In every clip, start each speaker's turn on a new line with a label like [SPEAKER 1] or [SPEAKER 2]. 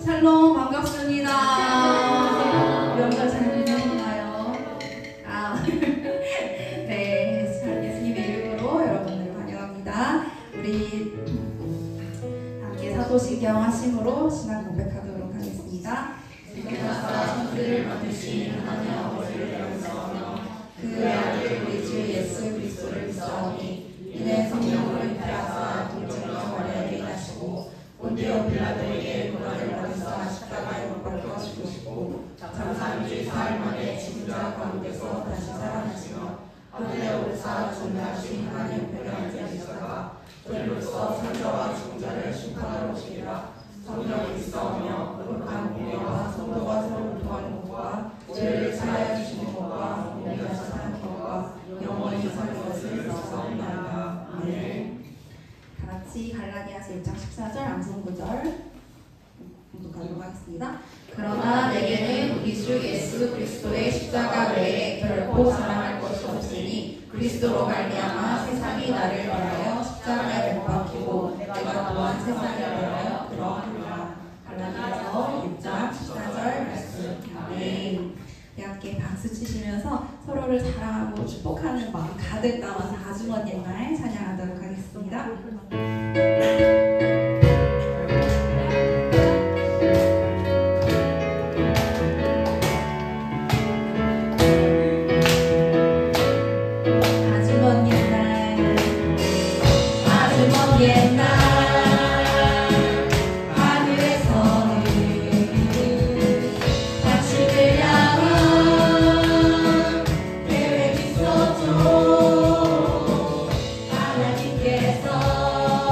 [SPEAKER 1] 샬롬 반갑습니다. 명절 잘 지내시나요? 네, 예수님의 이름으로 여러분을 환영합니다. 우리 함께 사도신경 하심으로 신앙 고백하도록 하겠습니다. 주께서 천지를 만드신 하나님 아버지를 영광하며 그 아들 우리 주 예수 그리스도를 믿사오니 이는 성령으로 잉태하사 동정녀 마리아에게 나시고 본디오 빌라도에게 고난을 받으사 십자가에 못 박혀 죽으시고 장사한 지 사흘 만에 죽은 자 가운데서 다시 살아나시며 하늘에 오르사 존귀하신 하나님 우편에 앉아 계시다가 저희로서 산자와 죽은 자를 심판하러 오시리라. 성령이 있사오며 거룩한 공예와 성도가 서로 교통하는 것과 죄를 사하여 주시는 것과 공의가 사는 것과 영원히 사는 것을 믿사옵나이다. 아멘. 다같이 갈라디아서 1장 14절 암송 구절 공독하도록 하겠습니다. 그러나 내게는 우리 주 예수 그리스도의 십자가 외에 결코 사랑할 것이 없으니 그리스도로 말미암아 세상이 나를 말하여 십자가에 못 박히고 내가 또한 세상을 말하여 그러하노라. 갈라디아서 6장 14절 말씀. 아멘. 함께 박수 치시면서 서로를 사랑하고 축복하는 마음 가득 담아서 아주 먼 옛날 찬양하도록 하겠습니다.
[SPEAKER 2] 하나님께서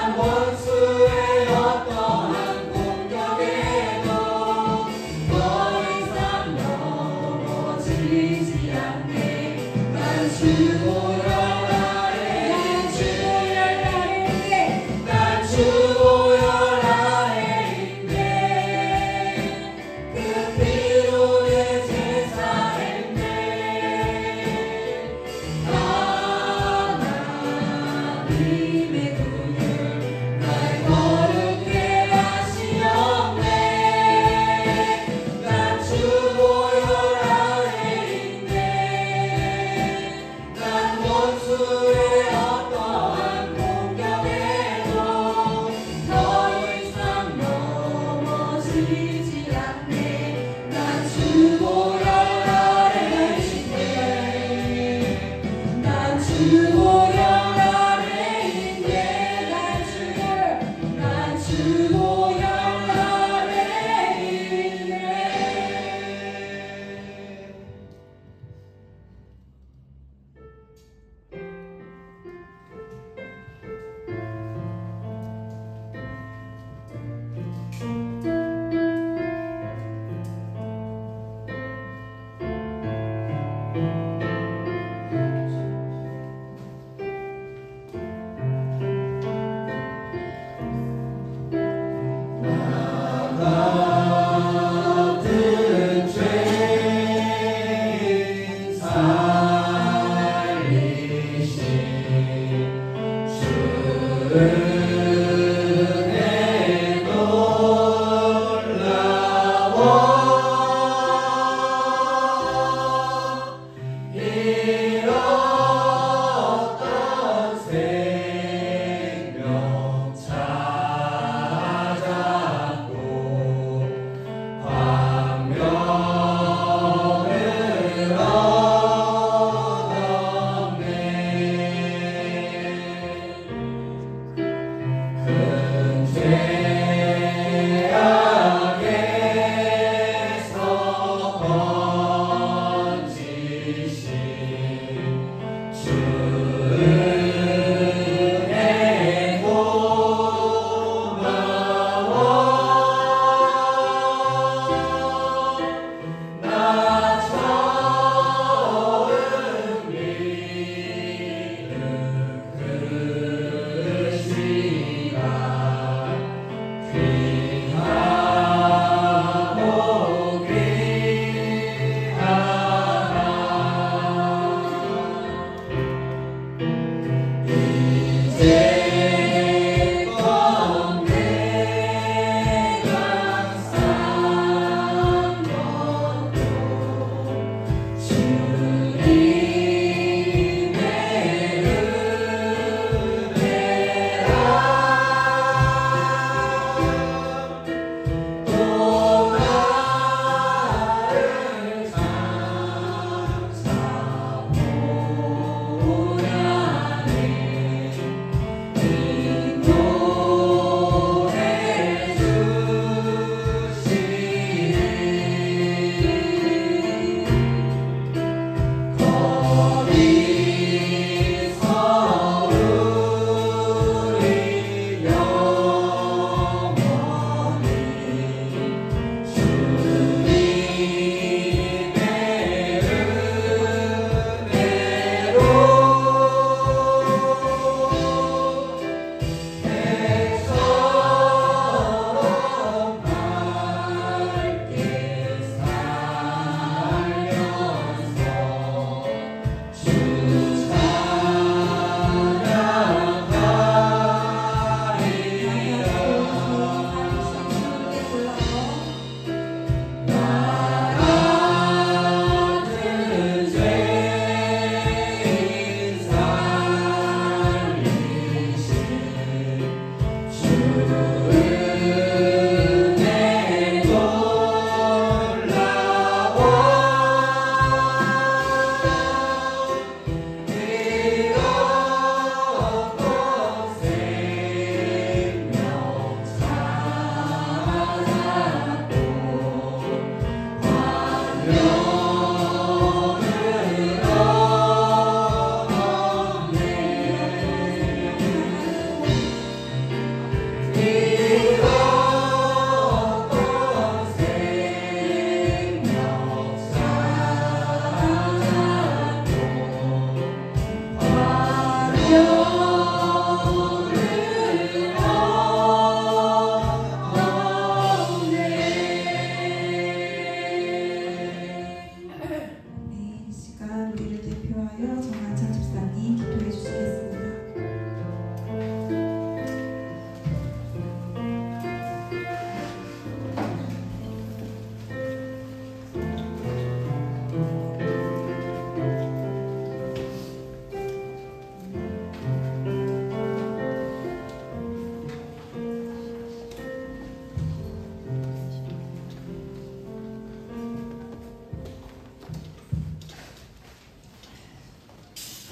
[SPEAKER 2] 난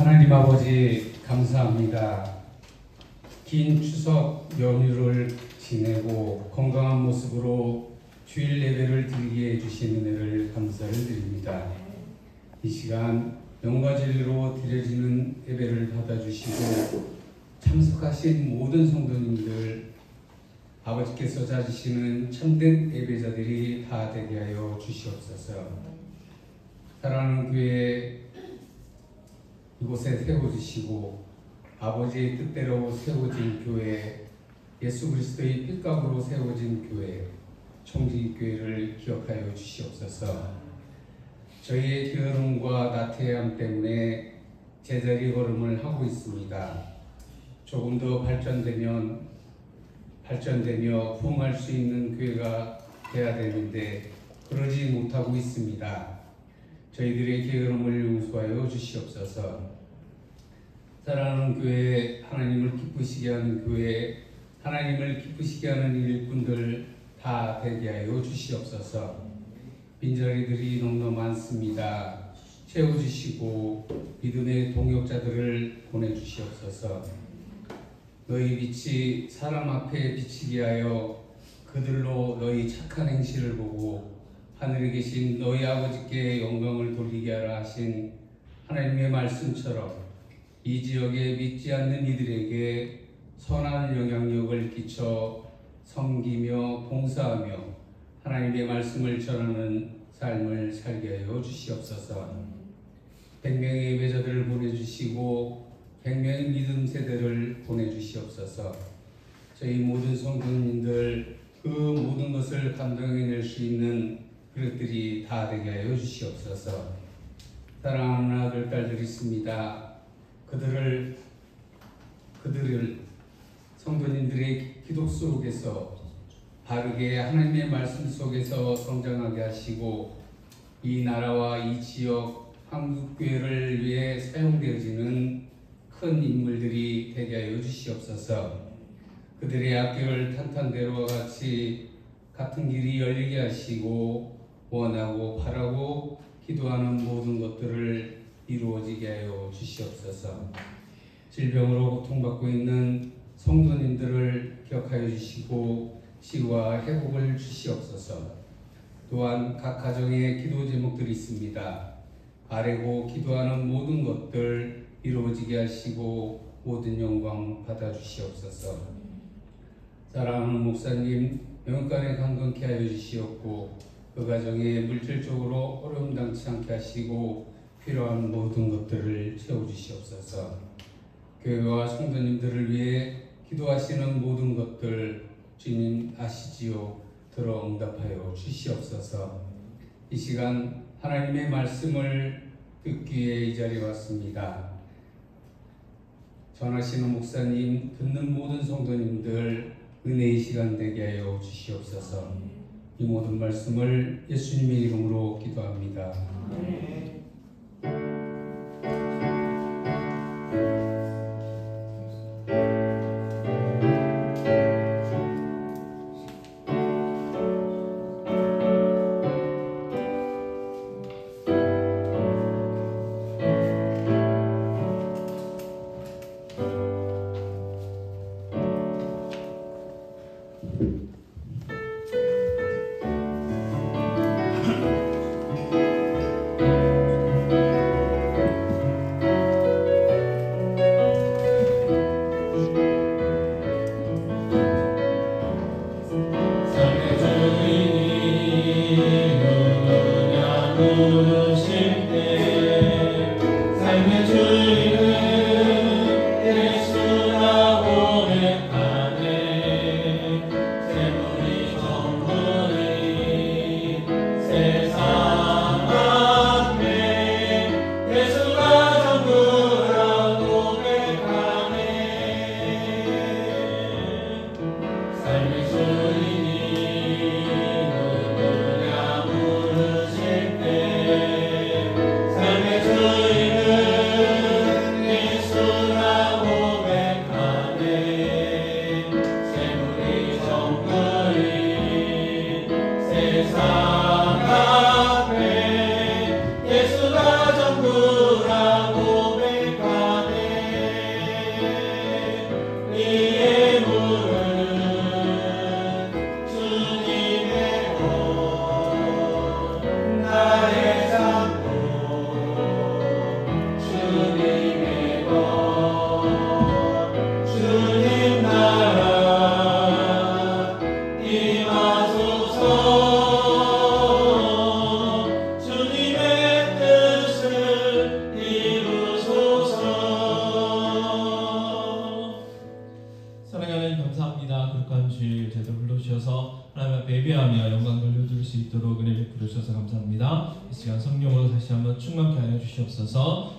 [SPEAKER 2] 하나님 아버지 감사합니다. 긴 추석 연휴를 지내고 건강한 모습으로 주일 예배를 드리게 해주신 은혜를 감사를 드립니다. 이 시간 영과 진리로 드려지는 예배를 받아주시고 참석하신 모든 성도님들 아버지께서 찾으시는 참된 예배자들이 다 되게 하여 주시옵소서. 사랑하는 교회 이곳에 세워주시고 아버지의 뜻대로 세워진 교회, 예수 그리스도의 핏값으로 세워진 교회, 청지교회를 기억하여 주시옵소서. 저희의 게으름과 나태함 때문에 제자리 걸음을 하고 있습니다. 조금 더 발전되며 부흥할 수 있는 교회가 되어야 되는데 그러지 못하고 있습니다. 저희들의 게으름을 용서하여 주시옵소서. 사랑하는 교회, 하나님을 기쁘시게 하는 교회, 하나님을 기쁘시게 하는 일꾼들 다 되게 하여 주시옵소서. 빈자리들이 너무나 많습니다. 채워주시고 믿음의 동역자들을 보내주시옵소서. 너희 빛이 사람 앞에 비치게 하여 그들로 너희 착한 행실을 보고 하늘에 계신 너희 아버지께 영광을 돌리게 하라 하신 하나님의 말씀처럼 이 지역에 믿지 않는 이들에게 선한 영향력을 끼쳐 섬기며 봉사하며 하나님의 말씀을 전하는 삶을 살게 하여 주시옵소서. 100명의 예배자들을 보내주시고 100명의 믿음 세대를 보내주시옵소서. 저희 모든 성도님들 그 모든 것을 감당해낼 수 있는 그릇들이 다 되게 하여 주시옵소서. 사랑하는 아들, 딸들이 있습니다. 그들을 성도님들의 기도 속에서 바르게 하나님의 말씀 속에서 성장하게 하시고 이 나라와 이 지역 한국교회를 위해 사용되어지는 큰 인물들이 되게 하여 주시옵소서. 그들의 앞길을 탄탄대로와 같이 같은 길이 열리게 하시고 원하고 바라고 기도하는 모든 것들을 이루어지게 하여 주시옵소서. 질병으로 고통받고 있는 성도님들을 기억하여 주시고 치유와 회복을 주시옵소서. 또한 각 가정에 기도 제목들이 있습니다. 바라고 기도하는 모든 것들 이루어지게 하시고 모든 영광 받아주시옵소서. 사랑하는 목사님 영육간에 강건케 하여 주시옵고 그 가정에 물질적으로 어려움 당치 않게 하시고 필요한 모든 것들을 채워주시옵소서. 교회와 성도님들을 위해 기도하시는 모든 것들 주님 아시지요. 들어 응답하여 주시옵소서. 이 시간 하나님의 말씀을 듣기 위해 이 자리에 왔습니다. 전하시는 목사님, 듣는 모든 성도님들 은혜의 시간 되게 하여 주시옵소서. 이 모든 말씀을 예수님의 이름으로 기도합니다. 아멘.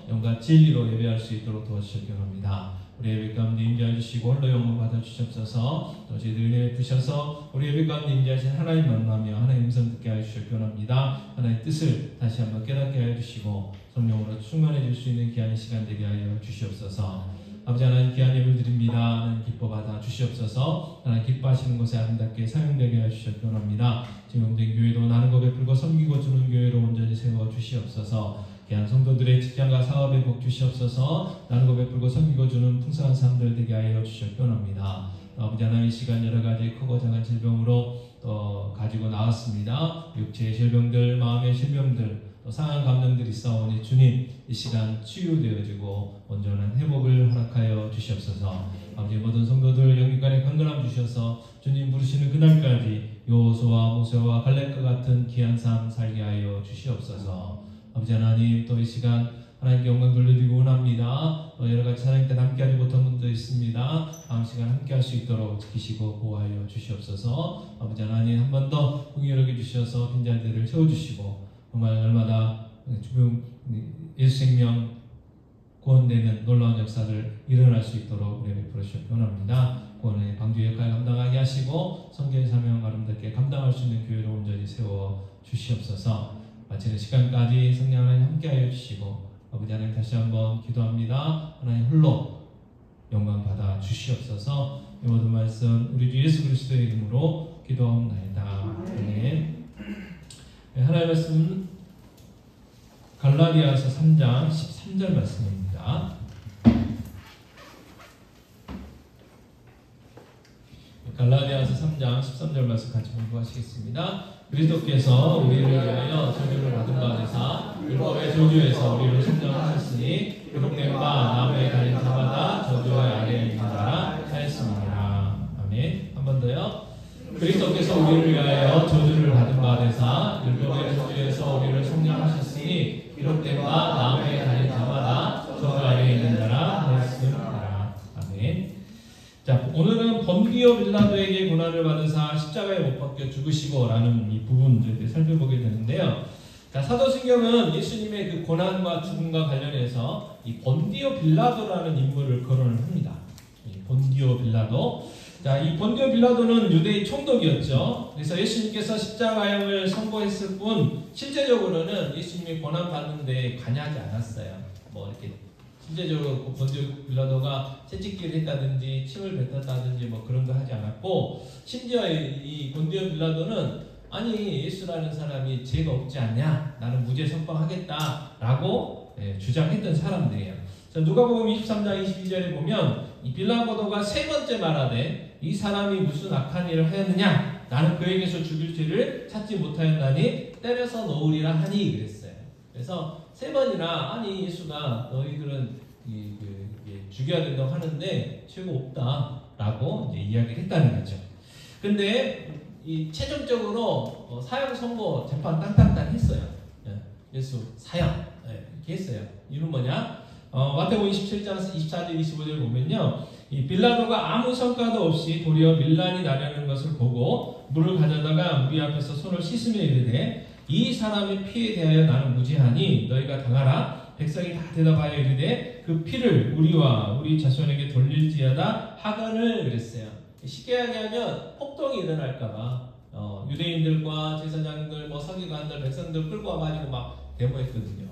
[SPEAKER 3] 영과 진리로 예배할 수 있도록 도와주시기 원합니다. 우리 예배 가운데 임재해 주시고 홀로 영광 받아 주시옵소서. 또 저희들 은혜 베푸셔서 우리 예배 가운데 임재하신 하나님 만나며 하나님 음성 듣게 하여 주시기 원합니다. 하나님의 뜻을 다시 한번 깨닫게 하여 주시고 성령으로 충만해질 수 있는 귀한 시간 되게 하여 주시옵소서. 아버지 하나님 귀한 예배를 드립니다. 하나님 기뻐 받아 주시옵소서. 하나님 기뻐하시는 것에 아름답게 사용되게 하여 주시기 원합니다. 지금 된 교회도 나는 거 베풀고 섬기고 주는 교회로 온전히 세워 주시옵소서. 귀한 성도들의 직장과 사업에 복 주시옵소서. 나누고 베풀고 섬기고 주는 풍성한 삶들 되게 하여 주시옵기 원합니다. 아버지 하나님 이 시간 여러 가지 크고 작은 질병으로 또 가지고 나왔습니다. 육체의 질병들, 마음의 질병들, 또 상한 감정들이 있사오니 주님 이 시간 치유되어지고 온전한 회복을 허락하여 주시옵소서. 아버지 모든 성도들 영육간에 강건함 주셔서 주님 부르시는 그날까지 여호수아와 모세와 갈렙과 같은 귀한 삶 살게 하여 주시옵소서. 아버지 하나님 또 이 시간 하나님께 영광 돌려드리고 원합니다. 여러가지 하나님 때 함께하지 못한 분도 있습니다. 다음 시간 함께할 수 있도록 지키시고 보호하여 주시옵소서. 아버지 하나님 한 번 더 공의롭게 주셔서 빈자들을 채워주시고 정말 날마다 예수 생명 구원되는 놀라운 역사를 일어날 수 있도록 우리 베풀어 주시기 원합니다. 구원의 방주 역할 감당하게 하시고 성경의 사명 아름답게 감당할 수 있는 교회를 온전히 세워 주시옵소서. 마치는 시간까지 성령 하나님 함께하여 주시고 아버지 하나님 다시 한번 기도합니다. 하나님 홀로 영광 받아 주시옵소서. 이 모든 말씀 우리 주 예수 그리스도의 이름으로 기도하옵나이다. 아멘. 하나님의 말씀 갈라디아서 3장 13절 말씀입니다. 갈라디아서 3장 13절 말씀 같이 공부하시겠습니다. 그리스도께서 우리를 위하여 저주를 받은 바 되사 율법의 저주에서 우리를 선정하셨으니 기록된 바 나무에 달린 자마다 저주의 아래에 있는 자라 하였습니다. 아멘. 한 번 더요. 그리스도께서 우리를 위하여 저주를 받은 바 되사 율법의 저주에서 우리를 선정하셨으니 기록된 바 나무에 달린 자마다 저주 아래에 있는 자라 하였습니다. 아멘. 자, 오늘은 본디오 빌라도에게 고난을 받으사 십자가에 못 박혀 죽으시고 라는 이 부분들을 살펴보게 되는데요. 자, 사도신경은 예수님의 그 고난과 죽음과 관련해서 이 본디오 빌라도라는 인물을 거론을 합니다. 이 본디오 빌라도. 자, 이 본디오 빌라도는 유대의 총독이었죠. 그래서 예수님께서 십자가형을 선고했을 뿐 실제적으로는 예수님이 고난 받는 데 관여하지 않았어요. 뭐 이렇게 실제적으로 본디오 빌라도가 채찍질을 했다든지 침을 뱉었다든지 뭐 그런 거 하지 않았고, 심지어 이 본디오 빌라도는 아니 예수라는 사람이 죄가 없지 않냐, 나는 무죄 선포하겠다라고 주장했던 사람들이에요. 자, 누가복음 23장 22절에 보면 이 빌라도가 세 번째 말하되 이 사람이 무슨 악한 일을 하였느냐? 나는 그에게서 죽일 죄를 찾지 못하였나니 때려서 놓으리라 하니 그랬어요. 그래서 3번이나 아니 예수가 너희들은 죽여야 된다고 하는데 죄가 없다라고 이제 이야기를 했다는 거죠. 근데 이 최종적으로 사형 선고 재판 땅땅땅 했어요. 예수 사형 이렇게 했어요. 이유는 뭐냐? 마태복음 27장 24절 25절 보면요, 이 빌라도가 아무 성과도 없이 도리어 밀란이 나려는 것을 보고 물을 가져다가 우리 앞에서 손을 씻으며 이르되 이 사람의 피에 대하여 나는 무죄하니 너희가 당하라. 백성이 다 대답하여 이르되 그 피를 우리와 우리 자손에게 돌릴지어다 하거늘 그랬어요. 쉽게 얘기하면 폭동이 일어날까봐 유대인들과 제사장들, 서기관들, 백성들 끌고 와가지고 막 데모했거든요.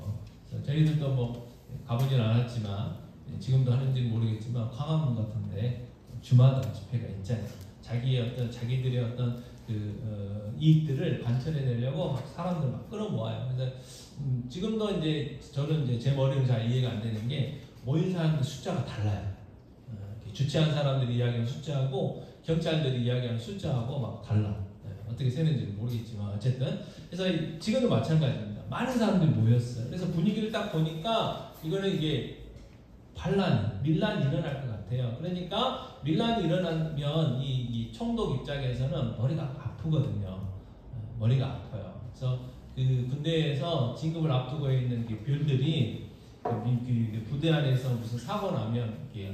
[SPEAKER 3] 저희들도 뭐 가보진 않았지만 지금도 하는지는 모르겠지만 광화문 같은데 주마다 집회가 있잖아요. 자기들의 어떤 이익들을 관철해내려고 사람들 막 끌어모아요. 그래서 지금도 이제 저는 이제 제 머리는 잘 이해가 안 되는 게 모인 사람들 숫자가 달라요. 주최한 사람들이 이야기하는 숫자하고 경찰들이 이야기하는 숫자하고 막 달라. 어떻게 세는지는 모르겠지만 어쨌든 그래서 지금도 마찬가지입니다. 많은 사람들이 모였어요. 그래서 분위기를 딱 보니까 이거는 이게 밀란이 일어날 것 같아요. 그러니까 밀란이 일어나면 이 총독 입장에서는 머리가 아프거든요. 머리가 아파요. 그래서 그 군대에서 진급을 앞두고 있는 별들이 그 부대 안에서 무슨 사고 나면 이게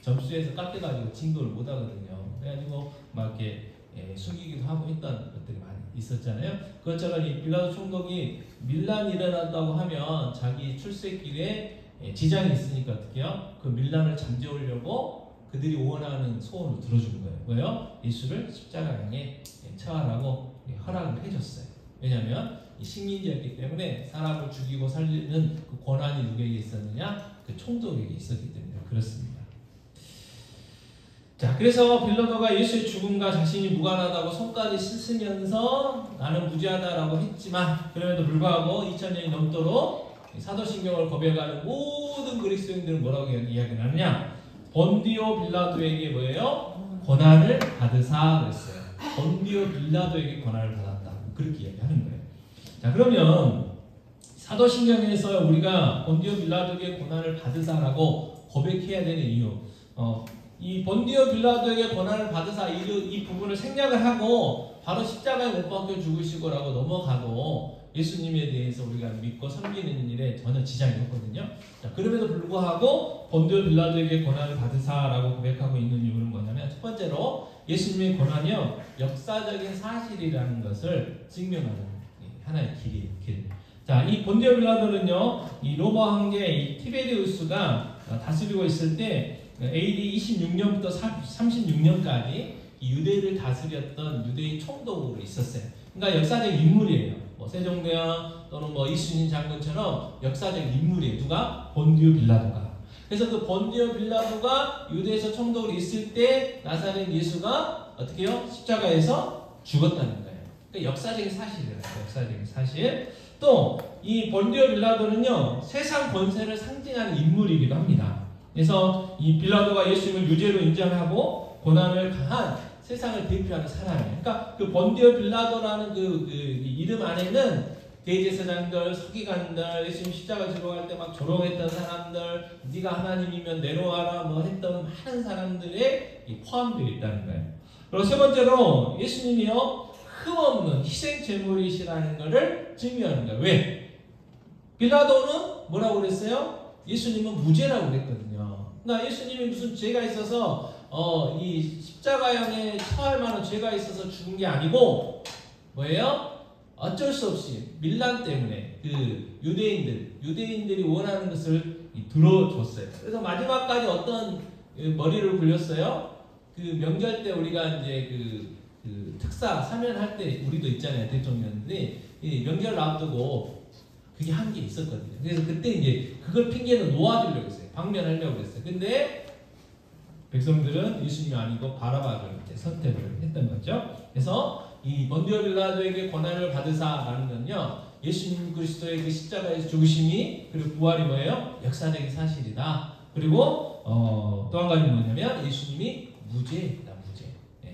[SPEAKER 3] 점수에서 깎여가지고 진급을 못 하거든요. 그래가지고 막 이렇게 숨기기도 하고 했던 것들이 많이 있었잖아요. 그것처럼 이 빌라도 총독이 밀란이 일어난다고 하면 자기 출세길에 지장이 있으니까 어떻게요? 그 밀란을 잠재우려고 그들이 원하는 소원을 들어준 거예요. 왜요? 예수를 십자가에 처하라고 허락을 해줬어요. 왜냐하면 식민지였기 때문에 사람을 죽이고 살리는 그 권한이 누구에게 있었느냐? 그 총독에게 있었기 때문에 그렇습니다. 자, 그래서 빌라도가 예수의 죽음과 자신이 무관하다고 손까지 씻으면서 나는 무죄하다라고 했지만 그럼에도 불구하고 2000년이 넘도록 사도신경을 고백하는 모든 그리스도인들은 뭐라고 이야기를 하느냐? 본디오 빌라도에게 뭐예요? 고난을 받으사 그랬어요. 본디오 빌라도에게 고난을 받았다. 그렇게 이야기하는 거예요. 자, 그러면 사도신경에서 우리가 본디오 빌라도에게 고난을 받으사라고 고백해야 되는 이유, 이 본디오 빌라도에게 고난을 받으사 이 부분을 생략을 하고 바로 십자가에 못 박혀 죽으시고라고 넘어가도 예수님에 대해서 우리가 믿고 섬기는 일에 전혀 지장이 없거든요. 자, 그럼에도 불구하고 본디오 빌라도에게 고난을 받으사라고 고백하고 있는 이유는 뭐냐면 첫 번째로 예수님의 고난이요 역사적인 사실이라는 것을 증명하는 하나의 길이에요. 자, 이 본디오 빌라도는요 이 로마 황제 이 티베리우스가 다스리고 있을 때 AD 26년부터 36년까지 유대를 다스렸던 유대의 총독으로 있었어요. 그러니까 역사적 인물이에요. 뭐 세종대왕 또는 뭐 이순신 장군처럼 역사적 인물이에요. 누가? 본디오 빌라도가. 그래서 그 본디오 빌라도가 유대에서 총독으로 있을 때 나사렛 예수가 어떻게 해요? 십자가에서 죽었다는 거예요. 그러니까 역사적인 사실이에요. 역사적인 사실. 또 이 본디오 빌라도는요 세상 권세를 상징하는 인물이기도 합니다. 그래서 이 빌라도가 예수님을 유죄로 인정하고 고난을 당한 세상을 대표하는 사람이에요. 그러니까 그 본디오 빌라도라는 그 이름 안에는 대제사장들, 서기관들, 예수님 십자가 지러 갈 때 막 조롱했던 사람들, 네가 하나님이면 내려와라 뭐 했던 많은 사람들에 포함되어 있다는 거예요. 그리고 세 번째로 예수님이요 흠없는 희생 제물이시라는 것을 증명하는 거예요. 왜? 빌라도는 뭐라고 그랬어요? 예수님은 무죄라고 그랬거든요. 그러니까 예수님이 무슨 죄가 있어서 이 십자가형에 처할 만한 죄가 있어서 죽은 게 아니고 뭐예요? 어쩔 수 없이 밀란 때문에 그 유대인들이 원하는 것을 들어줬어요. 그래서 마지막까지 어떤 머리를 굴렸어요? 그 명절 때 우리가 이제 그 특사 사면할 때 우리도 있잖아요. 대통령들이 명절 앞두고 그게 한 게 있었거든요. 그래서 그때 이제 그걸 핑계로 놓아주려고 했어요. 방면하려고 했어요. 근데 백성들은 예수님이 아니고 바라바를 선택을 했던 거죠. 그래서 이 본디오 빌라도에게 고난을 받으사라는 건요, 예수님 그리스도의 그 십자가에서 죽으심이 그리고 부활이 뭐예요? 역사적인 사실이다. 그리고 또 한 가지 뭐냐면 예수님이 무죄다, 무죄.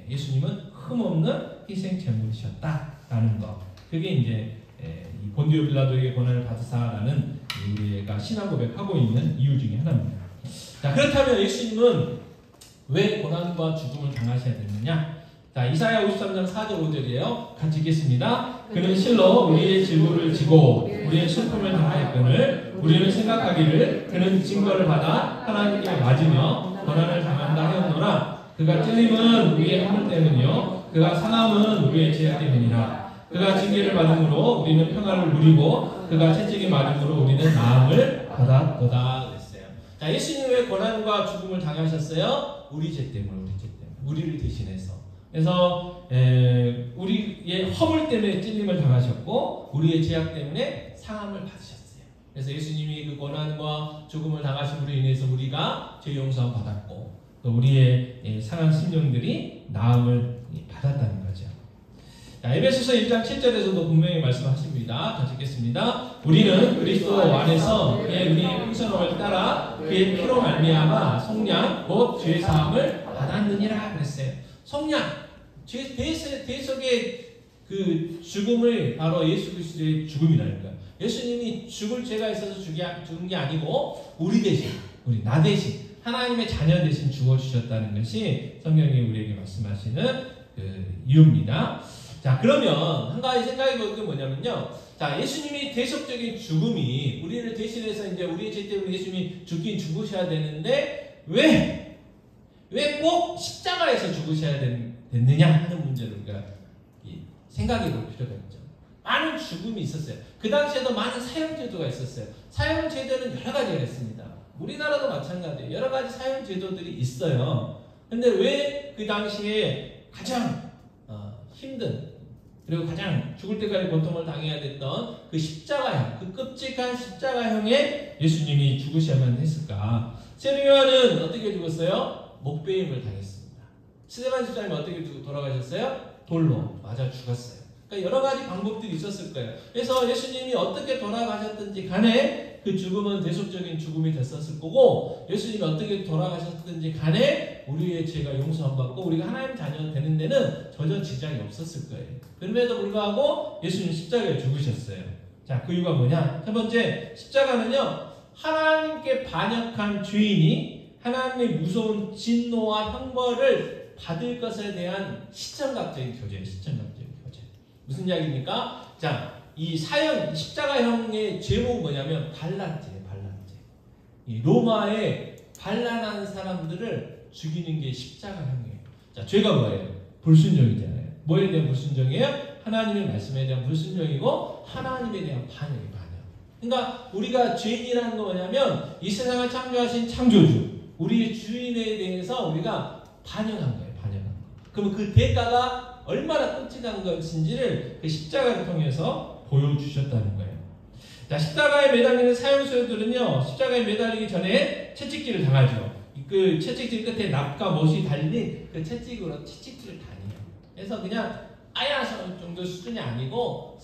[SPEAKER 3] 예수님은 흠없는 희생 제물이셨다라는 것. 그게 이제 이 본디오 빌라도에게 고난을 받으사라는 우리가 신앙 고백하고 있는 이유 중에 하나입니다. 자, 그렇다면 예수님은 왜 고난과 죽음을 당하셔야 됐느냐? 자, 이사야 53장 4절 5절이에요. 같이 읽겠습니다. 그는 실로 우리의 질고를 지고 우리의 슬픔을 당하였거늘 우리는 생각하기를 그는 징벌을 받아 하나님께 맞으며 고난을 당한다 하였노라. 그가 찔림은 우리의 허물 때문이요 그가 상함은 우리의 죄악 때문이라. 그가 징계를 받음으로 우리는 평안을 누리고 그가 채찍에 맞음으로 우리는 나음을 받았도다 그랬어요. 자, 예수님 왜 고난과 죽음을 당하셨어요? 우리 죄 때문에, 우리 죄 때문에, 우리를 대신해서. 그래서 우리의 허물 때문에 찔림을 당하셨고 우리의 죄악 때문에 상함을 받으셨어요. 그래서 예수님이 그 고난과 죽음을 당하심으로 인해서 우리가 죄 용서 받았고 또 우리의 상한 심령들이 나음을 받았다는 거죠. 자, 에베소서 1장 7절에서도 분명히 말씀하십니다. 같이 읽겠습니다. 우리는 그리스도 안에서 그의 우리의 풍성함을 따라 그의 피로 말미암아 속량 곧 죄 사함을 받았느니라 그랬어요. 속량, 대속의 그 죽음을 바로 예수 그리스도의 죽음이라니까요. 예수님이 죽을 죄가 있어서 죽은 게 아니고 우리 대신, 나 대신, 하나님의 자녀 대신 죽어주셨다는 것이 성경이 우리에게 말씀하시는 그 이유입니다. 자, 그러면 한 가지 생각해 볼 게 뭐냐면요. 자, 예수님이 대속적인 죽음이 우리를 대신해서 이제 우리의 죄 때문에 예수님이 죽긴 죽으셔야 되는데 왜 꼭 십자가에서 죽으셔야 됐느냐 하는 문제를 우리가 생각해 볼 필요가 있죠. 많은 죽음이 있었어요. 그 당시에도 많은 사형제도가 있었어요. 사형제도는 여러 가지가 있습니다. 우리나라도 마찬가지예요. 여러 가지 사형제도들이 있어요. 근데 왜 그 당시에 가장 힘든 그리고 가장 죽을 때까지 고통을 당해야 됐던 그 십자가형, 그 끔찍한 십자가형에 예수님이 죽으셔야만 했을까? 세례요한은 어떻게 죽었어요? 목베임을 당했습니다. 스데반 집사님은 어떻게 돌아가셨어요? 돌로 맞아 죽었어요. 그러니까 여러 가지 방법들이 있었을 거예요. 그래서 예수님이 어떻게 돌아가셨든지 간에 그 죽음은 대속적인 죽음이 됐었을 거고 예수님이 어떻게 돌아가셨든지 간에 우리의 죄가 용서 안 받고 우리가 하나님 자녀 되는 데는 전혀 지장이 없었을 거예요. 그럼에도 불구하고 예수님이 십자가에 죽으셨어요. 자, 그 이유가 뭐냐? 첫 번째, 십자가는요 하나님께 반역한 죄인이 하나님의 무서운 진노와 형벌을 받을 것에 대한 시청각적인 교제예요. 시청각적인 교제. 무슨 이야기입니까? 자, 이 사형, 십자가형의 제목은 뭐냐면 반란죄예요. 반란죄. 이 로마에 반란한 사람들을 죽이는 게 십자가형이에요. 자, 죄가 뭐예요? 불순종이잖아요. 뭐에 대한 불순종이에요? 하나님의 말씀에 대한 불순종이고 하나님에 대한 반역이에요. 반역. 그러니까 우리가 죄인이라는 건 뭐냐면 이 세상을 창조하신 창조주, 우리의 주인에 대해서 우리가 반역한 거예요. 반역한 거. 그러면 그 대가가 얼마나 끔찍한 것인지를 그 십자가를 통해서 보여주셨다는 거예요. 자, 십자가에 매달리는 사형수들은요, 십자가에 매달리기 전에 채찍질을 당하죠. 그 채찍질 끝에 납과 못이 달린 그 채찍으로 채찍질을 당해요. 그래서 그냥 아야서 정도 수준이 아니고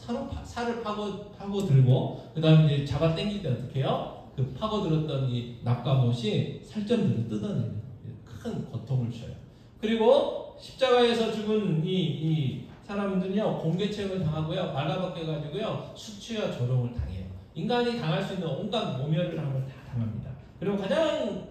[SPEAKER 3] 살을 파고 들고 그 다음에 이제 잡아 당길 때 어떻게 해요? 그 파고들었던 이 납과 못이 살점들을 뜯어내는 큰 고통을 줘요. 그리고 십자가에서 죽은 이 사람들은요 공개체험을 당하고요 발가벗겨가지고요 수치와 조롱을 당해요. 인간이 당할 수 있는 온갖 모멸을 한 걸 다 당합니다. 그리고 가장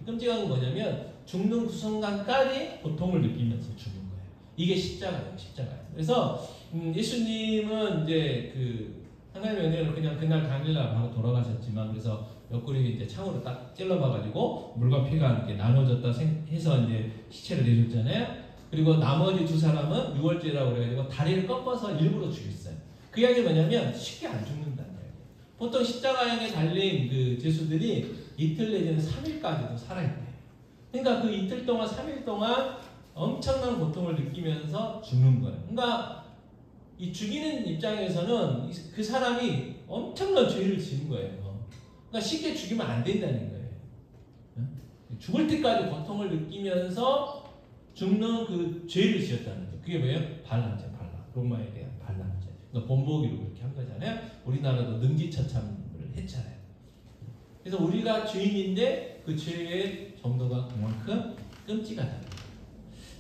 [SPEAKER 3] 끔찍한 건 뭐냐면 죽는 그 순간까지 고통을 느끼면서 죽는 거예요. 이게 십자가예요. 십자가예요. 그래서 예수님은 이제 그 하나님의 은혜로 그냥 그날 당일날 바로 돌아가셨지만 그래서 옆구리 이제 창으로 딱 찔러봐가지고 물과 피가 이렇게 나눠졌다 해서 이제 시체를 내줬잖아요. 그리고 나머지 두 사람은 유월죄라고 그래가지고 다리를 꺾어서 일부러 죽였어요. 그 이야기 뭐냐면 쉽게 안 죽는다는 거예요. 보통 십자가형에 달린 그 죄수들이 이틀 내지는 3일까지도 살아있대요. 그러니까 그 이틀 동안 3일 동안 엄청난 고통을 느끼면서 죽는 거예요. 그러니까 이 죽이는 입장에서는 그 사람이 엄청난 죄를 지은 거예요. 그러니까 쉽게 죽이면 안 된다는 거예요. 죽을 때까지 고통을 느끼면서 죽는 그 죄를 지었다는 거예요. 그게 뭐예요? 반란죄, 반란. 로마에 대한 반란죄. 그러니까 본보기로 그렇게 한 거잖아요. 우리나라도 능지처참을 했잖아요. 그래서 우리가 죄인인데 그 죄의 정도가 그만큼 끔찍하다는 거예요.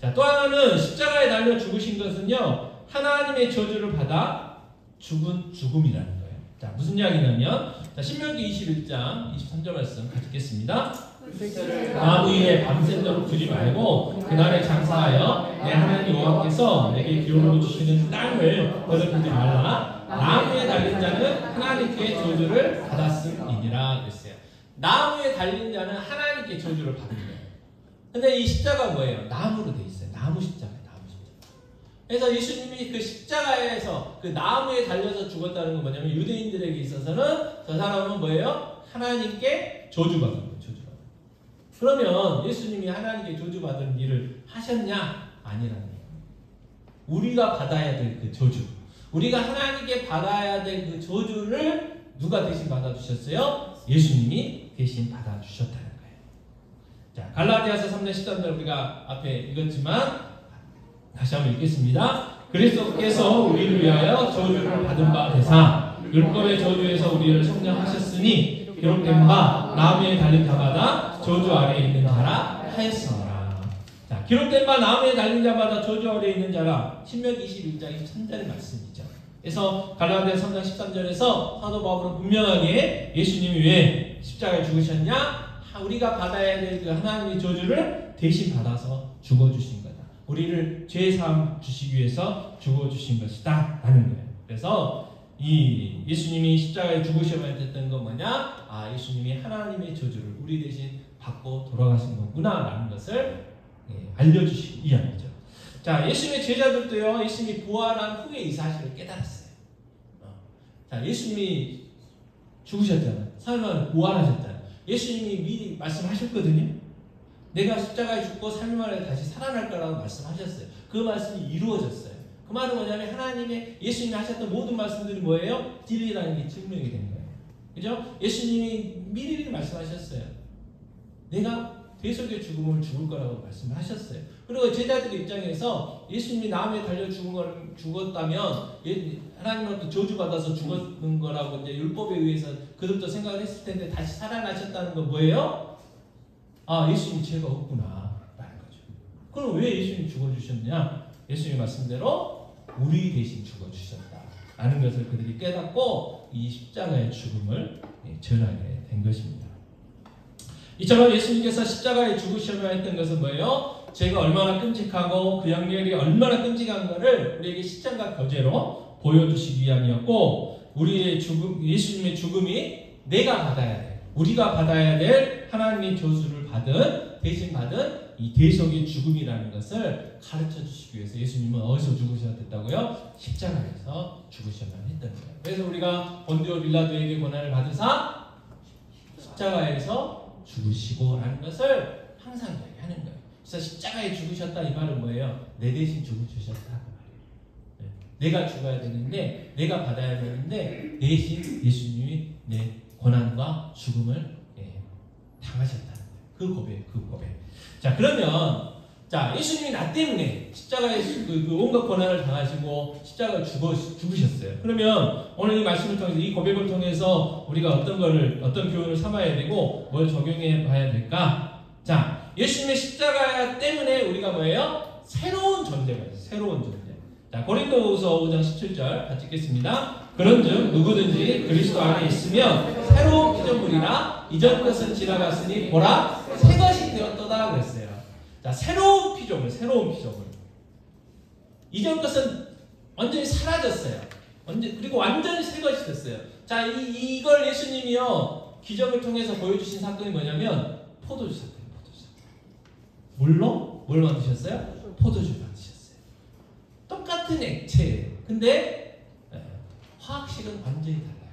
[SPEAKER 3] 자, 또 하나는 십자가에 달려 죽으신 것은요, 하나님의 저주를 받아 죽은 죽음이라는 거예요. 자, 무슨 이야기냐면, 자, 신명기 21장 23절 말씀 같이 읽겠습니다. 나무 위에 밤새도록 두지 말고 그날에 장사하여 내 하나님 여호와께서 내게 기업으로 주시는 땅을 더럽히지 말라. 나무에 달린 자는 하나님께 저주를 받았음이니라 그랬어요. 나무에 달린 자는 하나님께 저주를 받은 거예요. 근데 이 십자가 뭐예요? 나무로 돼 있어요. 나무 십자가예요. 나무 십자가. 그래서 예수님이 그 십자가에서 그 나무에 달려서 죽었다는 건 뭐냐면, 유대인들에게 있어서는 저 사람은 뭐예요? 하나님께 저주받은 거예요. 저주받은. 그러면 예수님이 하나님께 저주받은 일을 하셨냐? 아니라는 거예요. 우리가 받아야 될 그 저주, 우리가 하나님께 받아야 될 그 저주를 누가 대신 받아주셨어요? 예수님이 대신 받아주셨다는 거예요. 자, 갈라디아서 3장 13절 우리가 앞에 읽었지만 다시 한번 읽겠습니다. 그리스도께서 우리를 위하여 저주를 받은 바 되사 율법의 저주에서 우리를 성령하셨으니 기록된 바 나무에 달린 자마다 저주 아래에 있는 자라 하였으니라. 자, 기록된 바 나무에 달린 자마다 저주 아래에 있는 자라, 신명기 21장 23절의 말씀이죠. 그래서 갈라디아 3장 13절에서 사도 바울은 분명하게 예수님이 왜 십자가에 죽으셨냐? 우리가 받아야 될 그 하나님의 저주를 대신 받아서 죽어주신 거다. 우리를 죄사함 주시기 위해서 죽어주신 것이다 라는 거예요. 그래서 이 예수님이 십자가에 죽으셔야 됐던 건 뭐냐? 아, 예수님이 하나님의 저주를 우리 대신 받고 돌아가신 거구나 라는 것을 알려주시기 위함이죠. 자, 예수님의 제자들도요, 예수님이 부활한 후에 이 사실을 깨달았어요. 자, 예수님이 죽으셨잖아요. 3일 만에 부활하셨잖아요. 예수님이 미리 말씀하셨거든요. 내가 십자가에 죽고 3일 만에 다시 살아날 거라고 말씀하셨어요. 그 말씀이 이루어졌어요. 그 말은 뭐냐면, 하나님의 예수님이 하셨던 모든 말씀들이 뭐예요? 진리라는 게 증명이 된 거예요. 그죠? 예수님이 미리 말씀하셨어요. 내가 대속의 죽음을 죽을 거라고 말씀을 하셨어요. 그리고 제자들 입장에서 예수님이 나무에 달려 죽었다면 하나님으로부터 저주받아서 죽었는 거라고 이제 율법에 의해서 그들도 생각을 했을 텐데, 다시 살아나셨다는 건 뭐예요? 아, 예수님이 죄가 없구나 라는 거죠. 그럼 왜 예수님이 죽어주셨냐? 예수님 말씀대로 우리 대신 죽어주셨다 라는 것을 그들이 깨닫고 이 십자가의 죽음을 전하게 된 것입니다. 이처럼 예수님께서 십자가에 죽으셔야 했던 것은 뭐예요? 죄가 얼마나 끔찍하고 그 영역이 얼마나 끔찍한 것을 우리에게 십자가 교제로 보여주시기 위함이었고, 우리의 죽음, 예수님의 죽음이 내가 받아야 될, 우리가 받아야 될 하나님의 저주를 대신 받은 이 대속의 죽음이라는 것을 가르쳐 주시기 위해서 예수님은 어디서 죽으셔야 됐다고요? 십자가에서 죽으셔야만 했던 거예요. 그래서 우리가 본디오 빌라도에게 고난을 받으사 십자가에서 죽으시고 라는 것을 항상 이야기하는 거예요. 그래서 십자가에 죽으셨다 이 말은 뭐예요? 내 대신 죽으셨다 그 말이에요. 내가 죽어야 되는데, 내가 받아야 되는데 대신 예수님이 내 고난과 죽음을 당하셨다는 거예요. 그 고백. 자, 그러면 자, 예수님이 나 때문에 십자가에 그 온갖 고난을 당하시고 십자가에 죽으셨어요. 그러면 오늘 이 말씀을 통해서, 이 고백을 통해서 우리가 어떤 교훈을 삼아야 되고 뭘 적용해 봐야 될까? 자, 예수님의 십자가 때문에 우리가 뭐예요? 새로운 존재가 있어요. 새로운 존재. 자, 고린도후서 5장 17절 같이 읽겠습니다. 그런즉 누구든지 그리스도 안에 있으면 새로운 피조물이라, 이전 것은 지나갔으니 보라 새 것이 되었도다 그랬어요. 자, 새로운 피조물. 이전 것은 완전히 사라졌어요. 그리고 완전히 새 것이 됐어요. 자, 이걸 예수님이요, 기적을 통해서 보여주신 사건이 뭐냐면 포도주 사건이에요. 포도주 사건. 물로 뭘 만드셨어요? 포도주를 만드셨어요. 똑같은 액체예요. 근데 화학식은 완전히 달라요.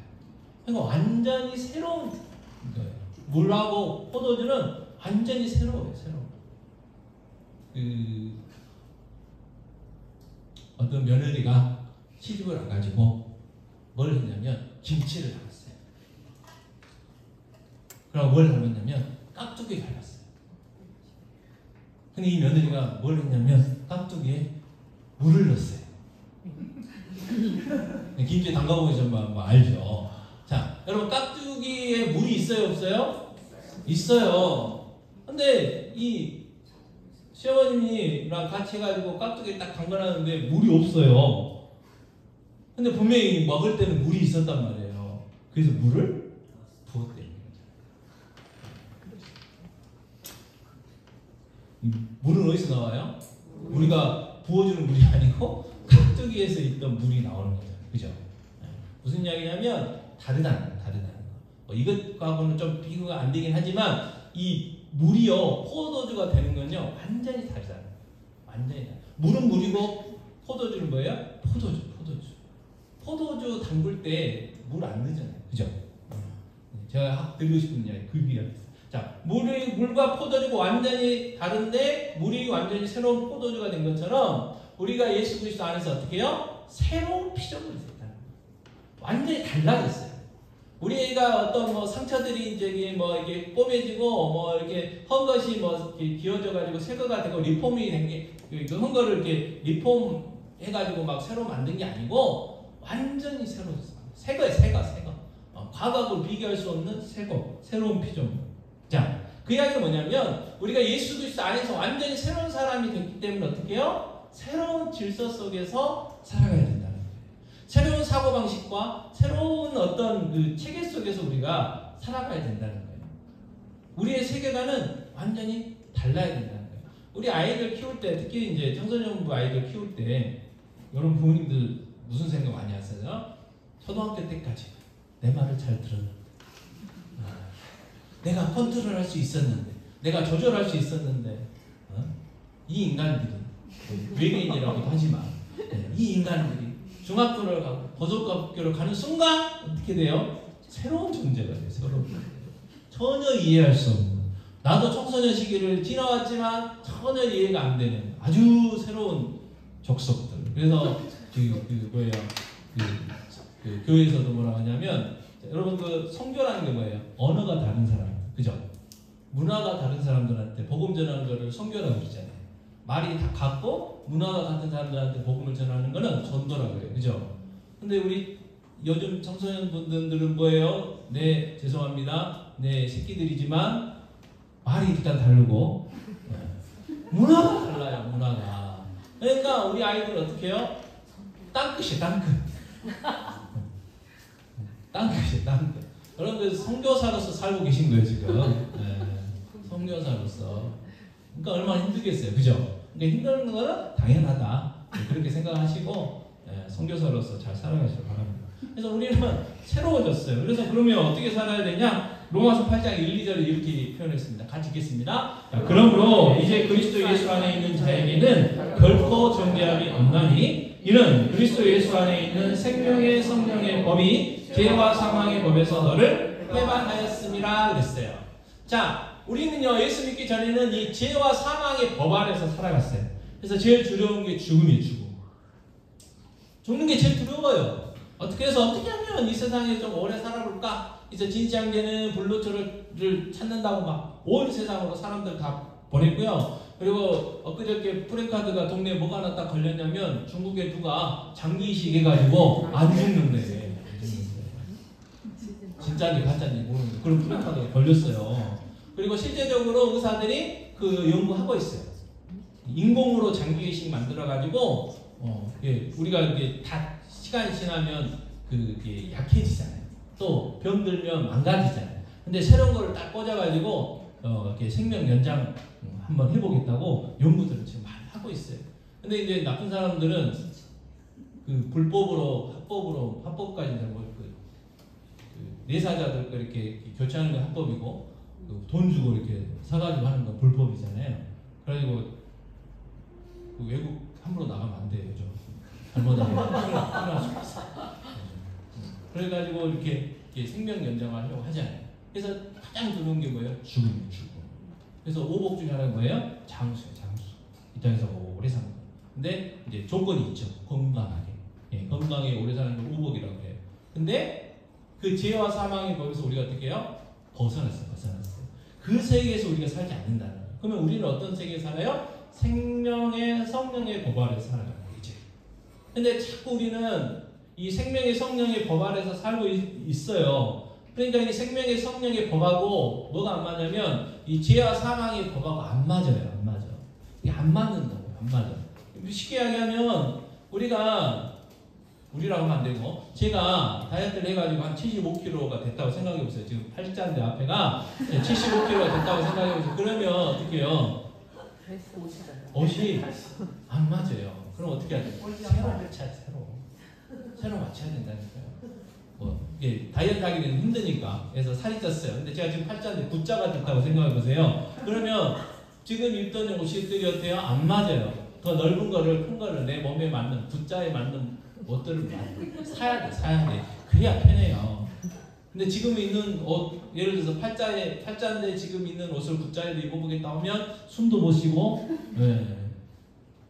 [SPEAKER 3] 그러니까 완전히 새로운 거예요. 물하고 포도주는 완전히 새로워요. 어떤 며느리가 시집을 안 가지고 뭘 했냐면 김치를 담았어요. 그럼 뭘 담았냐면 깍두기를 담았어요. 근데 이 며느리가 뭘 했냐면 깍두기에 물을 넣었어요. 김치 담가보기 좀 알죠. 자, 여러분, 깍두기에 물이 있어요, 없어요? 있어요. 근데 이 시어머님이랑 같이 해가지고 깍두기 딱 담가놨는데 물이 없어요. 근데 분명히 먹을 때는 물이 있었단 말이에요. 그래서 물을 부었대요. 물은 어디서 나와요? 우리가 부어주는 물이 아니고 깍두기에서 있던 물이 나오는 거죠. 그죠? 무슨 이야기냐면 다르다는 거. 이것하고는 좀 비교가 안 되긴 하지만 이 물이요 포도주가 되는 건요 완전히 다르다. 완전히 다르다. 물은 물이고 포도주는 뭐예요? 포도주 담글 때 물 안 넣잖아요. 그죠? 제가 드리고 싶은 이야기 그 비교가 자, 물과 포도주가 완전히 다른데 물이 완전히 새로운 포도주가 된 것처럼 우리가 예수 그리스도 안에서 어떻게 해요? 새로운 피조물이 됐다는 거예요. 완전히 달라졌어요. 우리가 어떤 뭐 상처들이 이제 뭐 이렇게 뽀매지고 뭐 이렇게 헌 것이 뭐 이렇게 기어져 가지고 새 거가 되고 리폼이 된 게 그 헌 거를 이렇게 리폼 해가지고 막 새로 만든 게 아니고 완전히 새로웠어요. 새 거예요, 새 거. 과거하고 비교할 수 없는 새 거, 새로운 피조물. 자, 그 이야기는 뭐냐면 우리가 예수 그리스도 안에서 완전히 새로운 사람이 됐기 때문에 어떻게 해요? 새로운 질서 속에서 살아가야 된다는 거예요. 새로운 사고방식과 새로운 어떤 그 체계 속에서 우리가 살아가야 된다는 거예요. 우리의 세계관은 완전히 달라야 된다는 거예요. 우리 아이들 키울 때, 특히 이제 청소년부 아이들 키울 때 여러분 부모님들 무슨 생각 많이 하세요? 초등학교 때까지 내 말을 잘 들었는데 내가 컨트롤할 수 있었는데 내가 조절할 수 있었는데 이 인간들이 외계인이라고도 하지만 이 인간들이 중학교를 가고 고등학교를 가는 순간 어떻게 돼요? 새로운 존재가 돼요. 새로운 존재. 전혀 이해할 수 없는 나도 청소년 시기를 지나왔지만 전혀 이해가 안 되는 아주 새로운 족속들. 그래서 뭐예요? 그 교회에서도 뭐라 하냐면 여러분 그 성교라는 게 뭐예요? 언어가 다른 사람, 그죠? 문화가 다른 사람들한테 복음 전하는 거를 성교라고 그러잖아요. 말이 다 같고 문화가 같은 사람들한테 복음을 전하는 거는 전도라고 그래요, 그죠? 근데 우리 요즘 청소년 분들은 뭐예요? 네, 죄송합니다. 네, 새끼들이지만 말이 일단 다르고 문화가 달라요, 문화가. 그러니까 우리 아이들 어떻게 해요? 땅끝이에요, 땅끝. 땅끝. 여러분들 선교사로서 살고 계신 거예요 지금. 선교사로서. 그러니까 얼마나 힘들겠어요, 그죠? 근데 힘든 거는 당연하다. 그렇게 생각하시고 선교사로서 잘 살아가시길 바랍니다. 그래서 우리는 새로워졌어요. 그래서 그러면 어떻게 살아야 되냐? 로마서 8장 1, 2절을 이렇게 표현했습니다. 같이 읽겠습니다. 그러므로 이제 그리스도 예수 안에 있는 자에게는 결코 정죄함이 없나니 이는 그리스도 예수 안에 있는 생명의 성령의 법이 죄와 사망의 법에서 너를 해방하였음이라 그랬어요. 자, 우리는요 예수 믿기 전에는 이 죄와 사망의 법 안에서 살아갔어요. 그래서 제일 두려운 게 죽음이에요. 죽는 게 제일 두려워요. 어떻게 하면 이 세상에 좀 오래 살아볼까? 이제 진지한게는 불로초를 찾는다고 막 온 세상으로 사람들 다 보냈고요. 그리고 엊그저께 프랭카드가 동네에 뭐가 하나 딱 걸렸냐면 중국에 누가 장기이식 해가지고 안 죽는데 진짜인지 가짜인지 모르는데 그런 프랭카드가 걸렸어요. 그리고 실제적으로 의사들이 그 연구하고 있어요. 인공으로 장기이식 만들어가지고 우리가 이게 다 시간이 지나면 그게 약해지잖아요. 또 병들면 망가지잖아요. 근데 새로운 걸 딱 꽂아가지고 이렇게 생명 연장 한번 해보겠다고 연구들을 지금 많이 하고 있어요. 근데 이제 나쁜 사람들은 그 불법으로 합법까지 내사자들 이렇게 교체하는 건 합법이고 돈 주고 이렇게 사가지고 하는 건 불법이잖아요. 그래가지고 그 외국 함부로 나가면 안 돼요, 좀 잘못하면 큰일 수 있어. 그래가지고 이렇게 생명 연장을 하려고 하잖아요. 그래서 가장 두려운 게 뭐예요? 죽음. 그래서 오복 중에 하나가 뭐예요? 장수예요, 장수. 이 땅에서 오래 사는 거. 근데 이제 조건이 있죠. 건강하게. 건강하게 오래 사는 걸 오복이라고 해요. 근데 그 죄와 사망의 법에서 우리가 어떻게 해요? 벗어났어요. 그 세계에서 우리가 살지 않는다는 거예요. 그러면 우리는 어떤 세계에 살아요? 생명의 성령의 법 아래서 살아가는 거예요, 이제. 근데 자꾸 우리는 이 생명의 성령의 법 아래서 살고 있어요. 그러니까 이 생명의 성령의 법하고 뭐가 안 맞냐면 이 죄와 사망의 법하고 안 맞아요. 안 맞아. 이게 안 맞는다고요. 안 맞아. 쉽게 이야기하면 우리라고 하면 안 되고 제가 다이어트를 해가지고 한 75kg가 됐다고 생각해 보세요. 지금 팔자인데 앞에가 75kg가 됐다고 생각해 보세요. 그러면 어떻게 해요? 옷이 안 맞아요. 그럼 어떻게 해야 돼요? 새로 맞춰야 새로 맞춰야 된다니까요. 이게 다이어트 하기는 힘드니까. 그래서 살이 쪘어요. 근데 제가 지금 팔자인데 V자가 됐다고 생각해 보세요. 그러면 지금 입던 옷들이 어때요? 안 맞아요. 더 넓은 거를, 큰 거를 내 몸에 맞는, V자에 맞는 옷들을 사야 돼. 그래야 편해요. 근데 지금 있는 옷, 예를 들어서 팔자인데 지금 있는 옷을 V자에도 입어보겠다 하면 숨도 못 쉬고,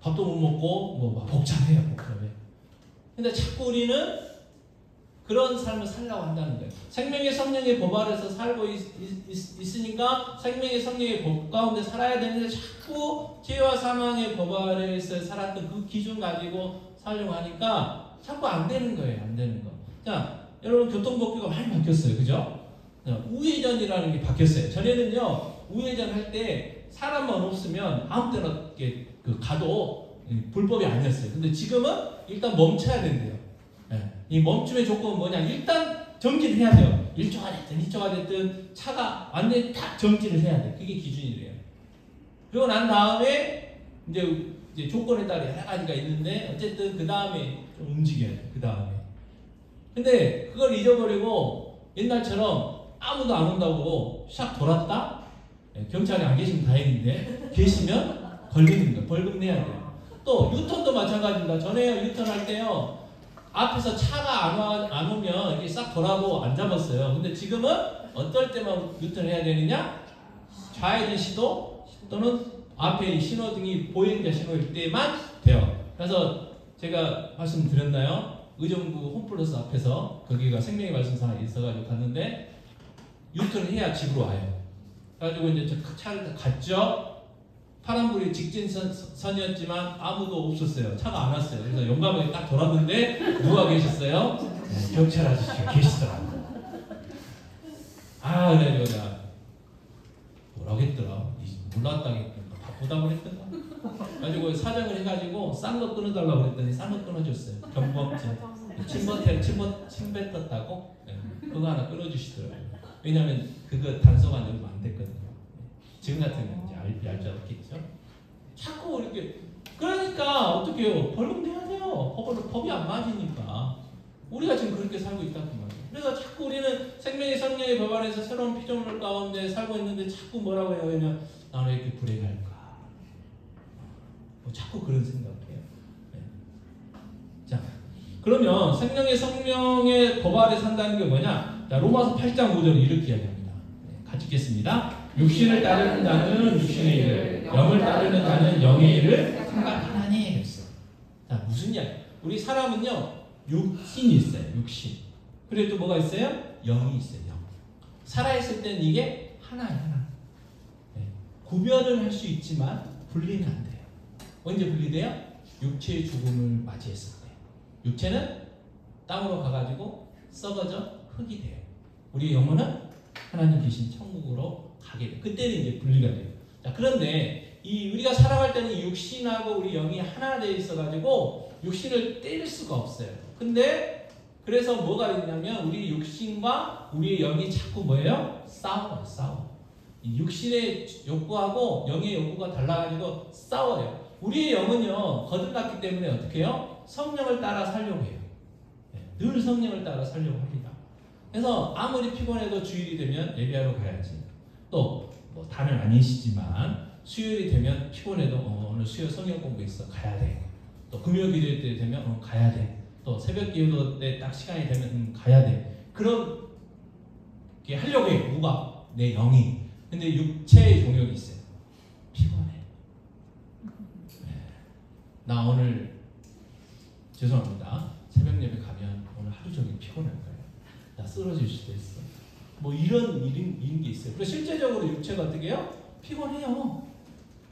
[SPEAKER 3] 밥도 못 먹고, 막 복잡해요. 근데 자꾸 우리는 그런 삶을 살려고 한다는 거예요. 생명의 성령의 법 아래서 살고 있으니까 생명의 성령의 법 가운데 살아야 되는데 자꾸 죄와 사망의 법 아래에서 살았던 그 기준 가지고 살려고 하니까 자꾸 안 되는 거예요. 안 되는 거. 자, 여러분 교통법규가 많이 바뀌었어요. 그죠? 우회전이라는 게 바뀌었어요. 전에는요, 우회전 할 때 사람만 없으면 아무 때나 이렇게 가도 불법이 아니었어요. 근데 지금은 일단 멈춰야 된대요. 이 멈춤의 조건은 뭐냐? 일단 정지를 해야 돼요. 1초가 됐든 2초가 됐든 차가 완전히 딱 정지를 해야 돼. 그게 기준이래요. 그리고 난 다음에 이제 조건에 따라 여러 가지가 있는데 어쨌든 그 다음에 좀 움직여야 돼. 그 다음에. 근데 그걸 잊어버리고 옛날처럼 아무도 안 온다고 샥 돌았다? 경찰이 안 계시면 다행인데 계시면 걸리는 거야. 벌금 내야 돼요. 또 유턴도 마찬가지입니다. 전에 유턴할 때요. 앞에서 차가 안 오면 이렇게 싹 돌아보고 안 잡았어요. 근데 지금은 어떨 때만 유턴해야 되느냐? 좌회전 시도 또는 앞에 신호등이 보행자 신호일 때만 돼요. 그래서 제가 말씀드렸나요? 의정부 홈플러스 앞에서 거기가 생명의 말씀사가 있어가지고 갔는데 유턴을 해야 집으로 와요. 그래가지고 이제 저 차를 갔죠. 파란불이 직진선이었지만 아무도 없었어요. 차가 안 왔어요. 그래서 용감하게 딱 돌았는데 누가 계셨어요? 경찰 아저씨가 계시더라고요. 그래가지고 내가 뭐라고 했더라? 몰랐다겠던가 바쁘다고 그랬던가? 그래가지고 사정을 해가지고 싼 거 끊어달라고 그랬더니 싼 거 끊어줬어요. 경범죄. 침 뱉었다고? 그거 하나 끊어주시더라고요. 왜냐면 그거 단서가 얼마 안 됐거든요. 지금 같은 경우는 이제 알 줄 알겠죠? 자꾸 이렇게 그러니까 어떻게 해요? 벌금 내야 돼요. 법이 안 맞으니까. 우리가 지금 그렇게 살고 있다고 말이에요. 그래서 자꾸 우리는 생명의 성령의 법 안에서 새로운 피조물 가운데 살고 있는데 자꾸 뭐라고 해요? 왜냐면 나는 왜 이렇게 불행할까? 자꾸 그런 생각을 해요. 자, 그러면 생명의 성령의 법 아래 산다는 게 뭐냐? 자, 로마서 8장 5절에 이렇게 이야기합니다. 같이 읽겠습니다. 육신을 따르는 자는 육신의 일을, 영을 따르는 자는 영의 일을 생각하나니 했어. 자, 무슨 이야기? 우리 사람은요, 육신이 있어요. 육신. 그리고 또 뭐가 있어요? 영이 있어요. 영. 살아있을 때는 이게 하나예요. 하나. 구별을 할 수 있지만 분리는 안 돼요. 언제 분리돼요? 육체의 죽음을 맞이했을 때. 육체는 땅으로 가가지고 썩어져 흙이 돼요. 우리 영혼은 하나님 계신 천국으로 가게 돼요. 그때는 이제 분리가 돼요. 자, 그런데 우리가 살아갈 때는 육신하고 우리 영이 하나 되어 있어가지고 육신을 뗄 수가 없어요. 근데 그래서 뭐가 있냐면 우리 육신과 우리의 영이 자꾸 뭐예요? 싸워. 이 육신의 욕구하고 영의 욕구가 달라가지고 싸워요. 우리의 영은요 거듭났기 때문에 어떻게 해요? 성령을 따라 살려고 해요. 늘 성령을 따라 살려고 합니다. 그래서 아무리 피곤해도 주일이 되면 예배하러 가야지. 또 뭐 다는 아니시지만 수요일이 되면 피곤해도 오늘 수요 성령 공부 있어 가야 돼. 또 금요 기도회 때 되면 가야 돼. 또 새벽 기도 때 딱 시간이 되면 가야 돼. 그렇게 하려고 해요. 누가? 내 영이. 근데 육체의 종욕이 있어요. 피곤해. 나 오늘 죄송합니다. 새벽 예배 가면 오늘 하루 종일 피곤할 거예요. 나 쓰러질 수도 있어. 뭐 이런 게 있어요. 그래서 실제적으로 육체가 어떻게 해요? 피곤해요.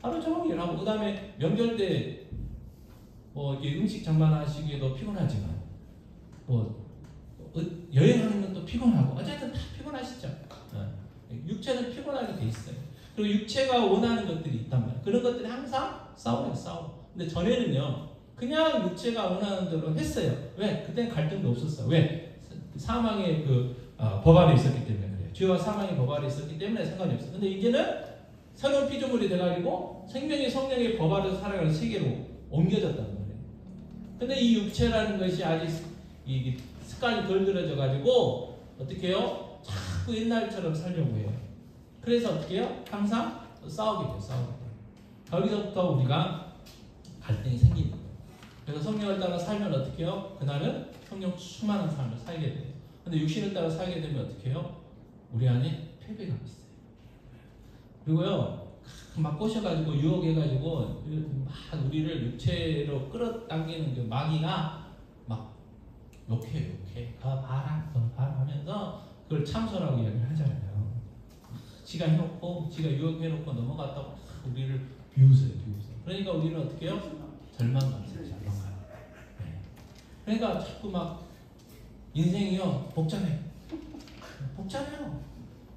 [SPEAKER 3] 하루 종일 하고 그 다음에 명절 때 뭐 이렇게 음식 장만하시기에도 피곤하지만 뭐 여행하는 것도 피곤하고 어쨌든 다 피곤하시죠. 육체는 피곤하게 돼 있어요. 그리고 육체가 원하는 것들이 있단 말이에요. 그런 것들이 항상 싸워요, 싸워. 근데 전에는요, 그냥 육체가 원하는 대로 했어요. 왜? 그때는 갈등도 없었어요. 왜? 사망의 법 아래 있었기 때문에 그래요. 죄와 사망의 법 아래 있었기 때문에 상관이 없어요. 근데 이제는 새로운 피조물이 돼가지고 생명의 성령의 법 아래 살아가는 세계로 옮겨졌단 말이에요. 근데 이 육체라는 것이 아직 이 습관이 덜 들어져가지고 어떻게 해요? 자꾸 옛날처럼 살려고 해요. 그래서 어떻게 해요? 항상 싸우게 돼요. 싸우게 돼요. 거기서부터 우리가 갈등이 생기는 거예요. 그래서 성령을 따라 살면 어떻게 해요? 그날은 성령 충만한 삶을 살게 돼요. 근데 육신을 따라 살게 되면 어떻게 해요? 우리 안에 패배감이 있어요. 그리고요, 막 꼬셔가지고 유혹해가지고 막 우리를 육체로 끌어당기는 그 마귀가 막 욕해. 봐라 하면서 그걸 참소라고 이야기를 하잖아요. 지가 해놓고, 지가 유혹해놓고 넘어갔다고 우리를 비웃어요. 그러니까 우리는 어떻게 해요? 절망감이에요. 네. 그러니까 자꾸 막 인생이요 복잡해요.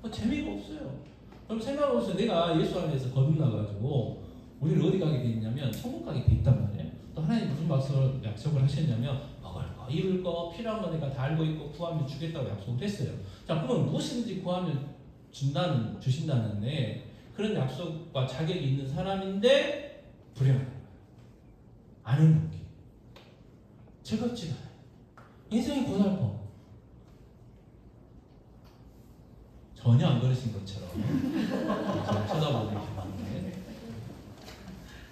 [SPEAKER 3] 뭐 재미가 없어요. 그럼 생각해보세요. 내가 예수 안에서 거듭나가지고 우리를 어디 가게 돼 있냐면 천국 가게 돼 있단 말이에요. 또 하나님 무슨 약속을 하셨냐면 먹을 거, 입을 거, 필요한 거 내가 다 알고 있고 구하면 주겠다고 약속을 했어요. 자, 그러면 무엇이든지 구하면 주신다는데 그런 약속과 자격이 있는 사람인데 불행한 거예요. 안 행복해. 즐겁지가 않아요. 인생이 고달퍼. 전혀 안 그러신 것처럼 쳐다보고 계시는데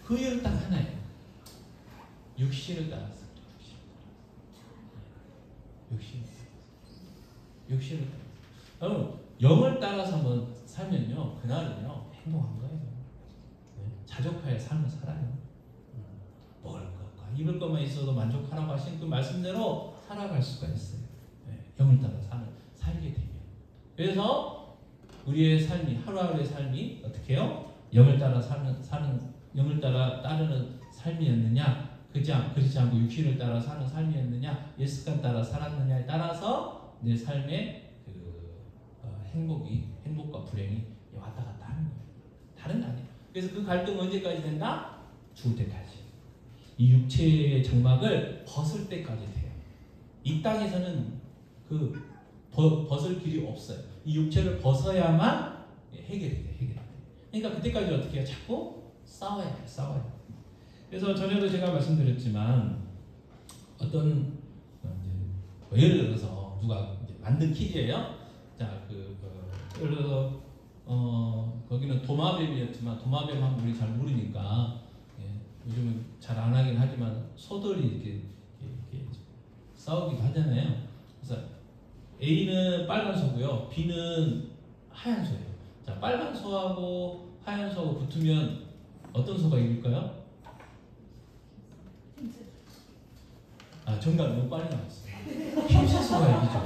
[SPEAKER 3] 그 이유는 딱 하나예요. 육신을 따라서. 육신을 따라서. 여러분, 영을 따라서 한번 살면요, 그날은요 행복한 거예요. 자족하여 삶을 살아요. 먹을 것과 입을 것만 있어도 만족하라고 하신 그 말씀대로 살아갈 수가 있어요. 영을 따라 살게 되면. 그래서 우리의 삶이, 하루하루의 삶이 어떻게 해요? 영을 따라 영을 따라 따르는 삶이었느냐, 그렇지 않고 육신을 따라 사는 삶이었느냐, 예습관 따라 살았느냐에 따라서 내 삶의 행복과 불행이 왔다 갔다 하는 거예요. 다른 게 아니에요. 그래서 그 갈등은 언제까지 된다? 죽을 때까지. 이 육체의 장막을 벗을 때까지 돼요. 이 땅에서는 벗을 길이 없어요. 이 육체를 벗어야만 해결이 돼요. 그러니까 그때까지 어떻게 해요? 자꾸 싸워야 돼요. 그래서 전에도 제가 말씀드렸지만 어떤 예를 들어서 누가 만든 퀴즈예요. 자, 예를 들어서 거기는 도마뱀이었지만 도마뱀 하면 우리 잘 모르니까 요즘은 잘 안 하긴 하지만 소들이 이렇게 싸우기도 하잖아요. 그래서 A는 빨간 소고요, B는 하얀 소예요. 자, 빨간 소하고 하얀 소하고 붙으면 어떤 소가 이길까요? 정답 너무 빨리 나왔어요. 힘센 소가 이기죠.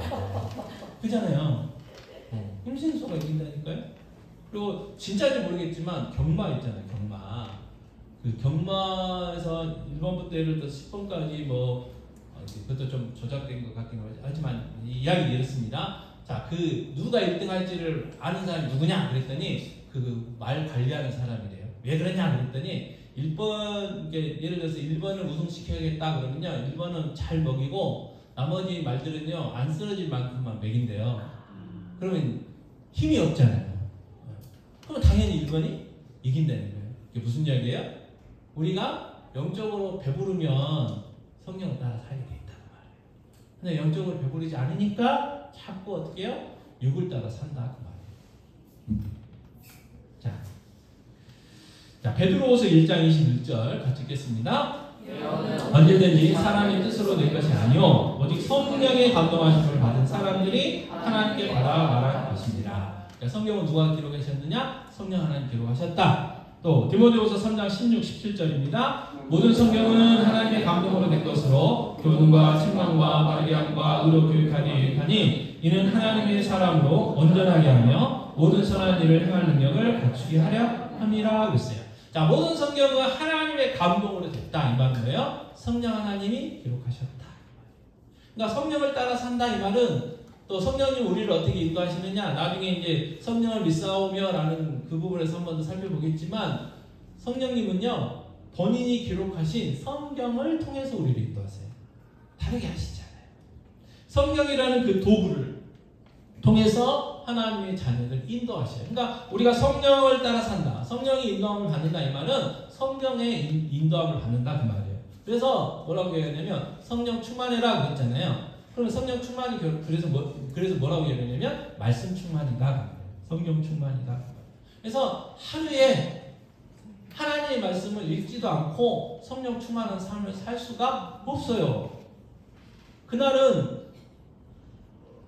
[SPEAKER 3] 그잖아요. 힘센 소가 이긴다니까요. 그리고 진짜인지 모르겠지만 경마 있잖아요. 그 경마에서 1번부터 예를 들어서 10번까지 그것도 좀 조작된 것 같긴 하지만 이야기 이렇습니다. 자, 누가 1등 할지를 아는 사람이 누구냐 그랬더니 그 말 관리하는 사람이래요. 왜 그러냐 그랬더니 1번, 예를 들어서 1번을 우승시켜야겠다 그러면요, 1번은 잘 먹이고 나머지 말들은요 안 쓰러질 만큼만 먹인대요. 그러면 힘이 없잖아요. 그럼 당연히 1번이 이긴다는 거예요. 이게 무슨 이야기예요? 우리가 영적으로 배부르면 성령을 따라 살게 돼 있다는 말이에요. 근데 영적으로 배부르지 않으니까 자꾸 어떻게 해요? 육을 따라 산다 그 말이에요. 자, 베드로후서 1장 21절 같이 읽겠습니다. 언제든지 사람의 뜻으로 된 것이 아니요 오직 성령의 감동하심을 받은 사람들이 하나님께 받아 말할 것입니다. 그러니까 성경은 누가 기록하셨느냐? 성령 하나님 기록하셨다. 또 디모데후서 3장 16, 17절입니다. 모든 성경은 하나님의 감동으로 된 것으로 교훈과 책망과 바르게함과 의로 교육하기에 유익하니 이는 하나님의 사람으로 온전하게 하며 모든 선한 일을 행할 능력을 갖추게 하려 함이라 그랬어요. 자, 모든 성경은 하나님의 감동으로 됐다 이 말은 뭐예요? 성령 하나님이 기록하셨다. 그러니까 성령을 따라 산다 이 말은 또 성령님 우리를 어떻게 인도하시느냐, 나중에 이제 성령을 믿사오며 라는 그 부분에서 한 번 더 살펴보겠지만 성령님은요 본인이 기록하신 성경을 통해서 우리를 인도하세요. 다르게 하시잖아요. 성경이라는 그 도구를 통해서 하나님의 자녀들 인도하셔요. 그러니까 우리가 성령을 따라 산다. 성령의 인도함을 받는다 이 말은 성경의 인도함을 받는다 그 말이에요. 그래서 뭐라고 얘기하냐면 성령 충만해라 그랬잖아요. 그러면 성령 충만이 그래서 뭐라고 얘기하냐면 말씀 충만이다. 성령 충만이다. 그래서 하루에 하나님의 말씀을 읽지도 않고 성령 충만한 삶을 살 수가 없어요. 그날은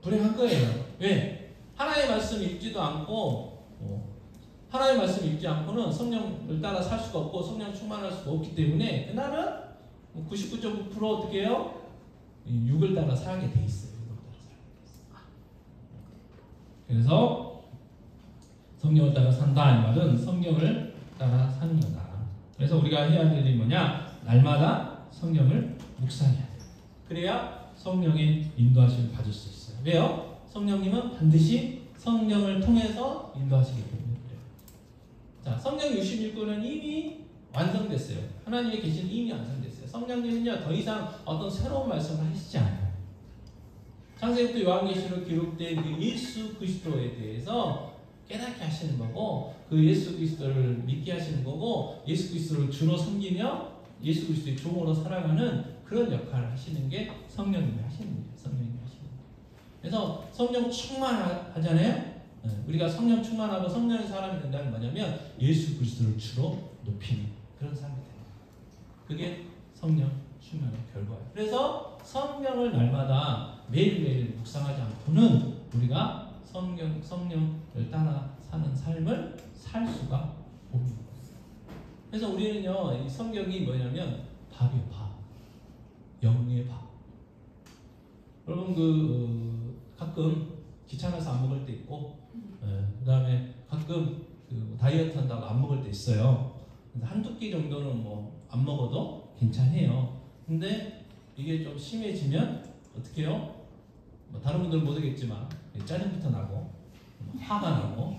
[SPEAKER 3] 불행한 거예요. 왜? 하나님의 말씀 읽지도 않고 하나님의 말씀 읽지 않고는 성령을 따라 살 수가 없고 성령 충만할 수가 없기 때문에 그날은 99.9% 어떻게 해요? 육을 따라 살게 돼 있어요. 그래서 성령을 따라 산다 이 말은 성령을 따라 사는 거다. 그래서 우리가 해야 될 일이 뭐냐? 날마다 성령을 묵상해야 돼요. 그래야 성령의 인도하심을 받을 수 있어요. 왜요? 성령님은 반드시 성령을 통해서 인도하시기 때문에 그래요. 자, 성령 66권은 이미 완성됐어요. 하나님의 계시는 이미 완성됐어요. 성령님은요 더 이상 어떤 새로운 말씀을 하시지 않아요. 창세기부터 요한계시록 기록된 그 예수 그리스도에 대해서 깨닫게 하시는 거고 그 예수 그리스도를 믿게 하시는 거고 예수 그리스도를 주로 섬기며 예수 그리스도의 종으로 살아가는 그런 역할을 하시는 게 성령님이 하시는 거예요. 성령님이 하시는 거예요. 그래서 성령 충만하잖아요. 우리가 성령 충만하고 성령의 사람이 된다는 뭐냐면 예수 그리스도를 주로 높이는 그런 사람이 돼요. 그게 성령 충만의 결과예요. 그래서 성령을 날마다 매일매일 묵상하지 않고는 우리가 성령을 따라 사는 삶을 살 수가 없는 거예요. 그래서 우리는요, 이 성경이 뭐냐면 밥이에요, 밥. 영의 밥. 여러분, 가끔 귀찮아서 안 먹을 때 있고, 그 다음에 가끔 다이어트 한다고 안 먹을 때 있어요. 한두 끼 정도는 뭐 안 먹어도 괜찮아요. 근데 이게 좀 심해지면 어떻게 해요? 뭐 다른 분들은 모르겠지만 짜증부터 나고 화가 나고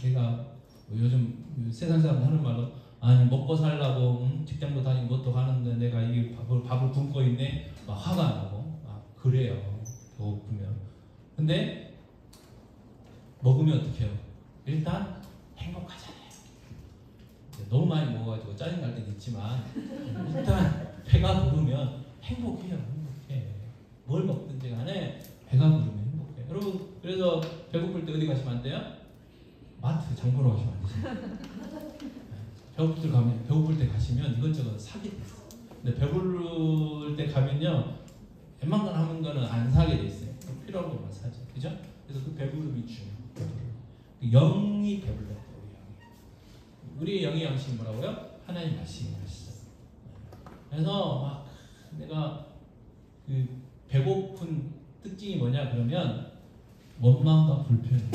[SPEAKER 3] 내가 요즘 세상 사람 하는 말로 아니 먹고 살라고 직장도 다니고 뭣도 가는데 내가 이게 밥을 굶고 있네 막 화가 나고 그래요. 배고프면. 근데 먹으면 어떻게 해요? 일단 행복하잖아요. 너무 많이 먹어가지고 짜증날 때도 있지만 일단 배가 부르면 행복해요. 행복해. 뭘 먹든지 간에 배가 부르면 행복해요. 여러분 그래서 배고플 때 어디 가시면 안 돼요? 마트 장 보러 가시면 안 되죠. 배고플 때 가시면 이것저것 사게 돼 있어요. 근데 배부를 때 가면요 웬만한 거는 안 사게 돼 있어요. 필요한 것만 사죠. 그죠? 그래서 그 배부름이 중요해요. 영이 배불러요. 우리의 영의 양식이 뭐라고요? 하나님 말씀이 맛있어요. 그래서 막 내가 그 배고픈 특징이 뭐냐 그러면 원망과 불평이에요.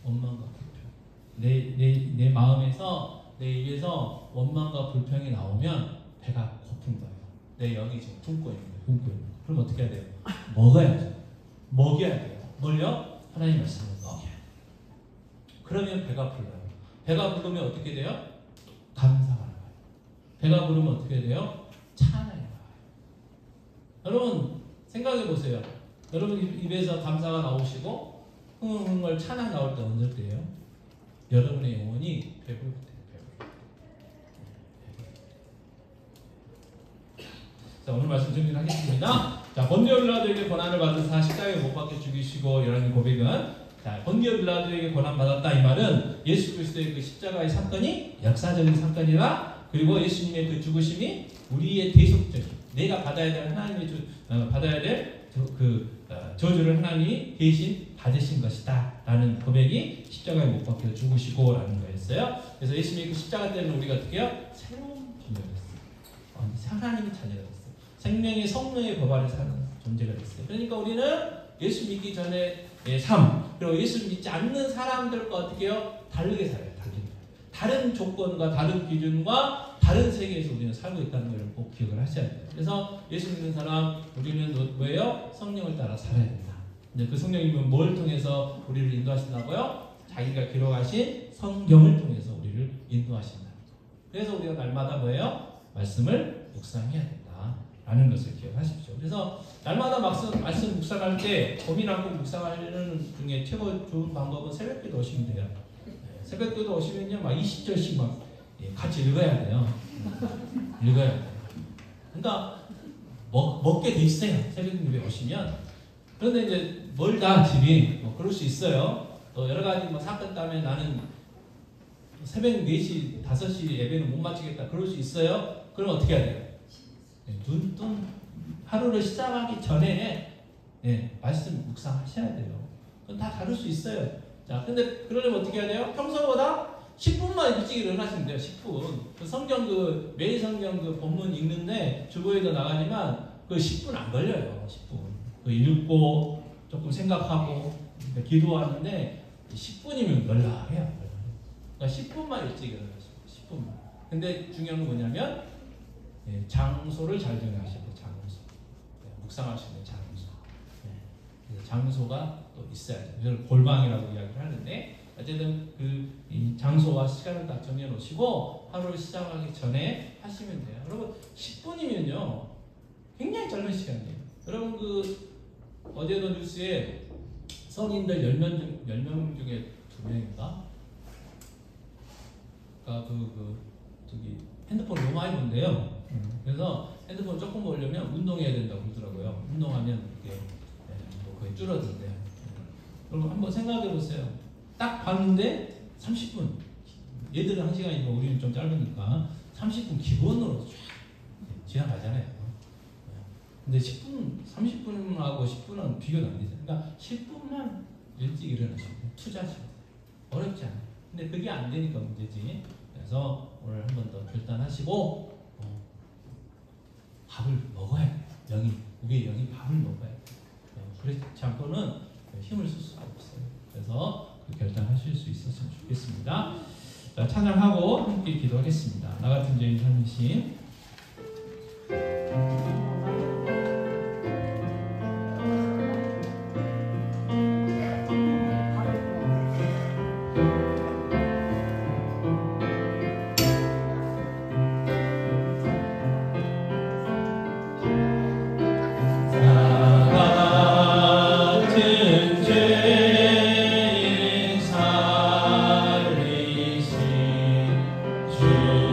[SPEAKER 3] 원망과 불평. 내 마음에서 내 입에서 원망과 불평이 나오면 배가 고픈 거예요. 내 영이 지금 굶고 있는 거예요. 굶고 있는 거예요. 그럼 어떻게 해야 돼요? 먹어야죠. 먹여야 돼요. 뭘요? 하나님 말씀을 먹여야 돼요. 그러면 배가 불러요. 배가 부르면 어떻게 돼요? 감사가 나와요. 배가 부르면 어떻게 돼요? 찬양이 나와요. 여러분 생각해 보세요. 여러분 입에서 감사가 나오시고 흥흥흥을 찬양 나올 때 언제 때예요? 여러분의 영혼이 배부를 때예요. 자 오늘 말씀 정리하겠습니다. 자 본디오 빌라도에게 고난을 받으사 십자가에 못 박혀 죽이시고 여러분 고백은 자, 본디오 빌라도에게 고난 받았다 이 말은 예수 그리스도의 그 십자가의 사건이 역사적인 사건이라 그리고 예수님의 그 죽으심이 우리의 대속적인 내가 받아야 될 하나님의 받아야 될 저주를 하나님이 대신 받으신 것이다라는 고백이 십자가에 못 박혀 죽으시고라는 거였어요. 그래서 예수님의 그 십자가 때문에 우리가 어떻게 해요? 새로운 존재가 됐어요. 하나님의 자녀가 됐어요. 생명의 성령의 법 아래 사는 존재가 됐어요. 그러니까 우리는 예수 믿기 전에 삶 그리고 예수 믿지 않는 사람들과 어떻게 해요? 다르게 살아요. 다른 조건과 다른 기준과 다른 세계에서 우리는 살고 있다는 걸 꼭 기억을 하셔야 돼요. 그래서 예수 믿는 사람 우리는 뭐예요? 성령을 따라 살아야 된다. 근데 그 성령님은 뭘 통해서 우리를 인도하신다고요? 자기가 기록하신 성경을 통해서 우리를 우리를 인도하신다. 그래서 우리가 날마다 뭐예요? 말씀을 묵상해야 된다라는 것을 기억하십시오. 그래서 날마다 말씀 묵상할 때 고민하고 묵상하는 중에 최고 좋은 방법은 새벽기도 오시면 돼요. 새벽기도 오시면요, 막 20절씩 막 같이 읽어야 돼요. 읽어야 돼요. 그러니까 먹게 돼 있어요. 새벽 예배 오시면. 그런데 이제 멀다 집이 뭐 그럴 수 있어요. 또 여러 가지 뭐 사건 때문에 나는 새벽 4시, 5시 예배는 못 마치겠다. 그럴 수 있어요. 그럼 어떻게 해야 돼요? 눈뜬 하루를 시작하기 전에 말씀 묵상하셔야 돼요. 그건 다 다를 수 있어요. 자, 근데 그러려면 어떻게 해야 돼요? 평소보다 10분만 일찍 일어나시면 돼요. 10분. 그 성경 매일 성경 본문 읽는데 주보에도 나가지만 그 10분 안 걸려요. 10분. 그 읽고 조금 생각하고 기도하는데 10분이면 널널해요. 그러니까 10분만 일찍 일어나시면 10분만. 근데 중요한 건 뭐냐면 장소를 잘 정하셔야 돼요. 장소. 묵상할 수 있는 장소. 장소가 또 있어야 돼요. 이걸 골방이라고 이야기를 하는데 어쨌든 이 장소와 시간을 다 정해놓으시고 하루를 시작하기 전에 하시면 돼요. 여러분 10분이면요 굉장히 짧은 시간이에요. 여러분 어제도 뉴스에 성인들 10명 중에 2명인가? 그러니까 저기 핸드폰 너무 많이 본대요. 그래서 핸드폰 조금 보려면 운동해야 된다고 그러더라고요. 운동하면 이게 뭐 거의 줄어든대요. 여러분 한번 생각해 보세요. 딱 봤는데 30분. 얘들은 1시간이고 우리는 좀 짧으니까 30분 기본으로 쫙 지나가잖아요. 근데 30분하고 10분은 비교가 안 되죠. 그러니까 10분만 일찍 일어나시면 투자하시면 돼요. 어렵지 않아요. 근데 그게 안 되니까 문제지. 그래서 오늘 한 번 더 결단하시고 밥을 먹어야 돼요. 우리의 영이 밥을 먹어야 돼요. 그렇지 않고는 힘을 쓸 수가 없어요. 그래서 그 결단하실 수 있었으면 좋겠습니다. 자, 찬양하고 함께 기도하겠습니다. 나 같은 죄인 살리신 주는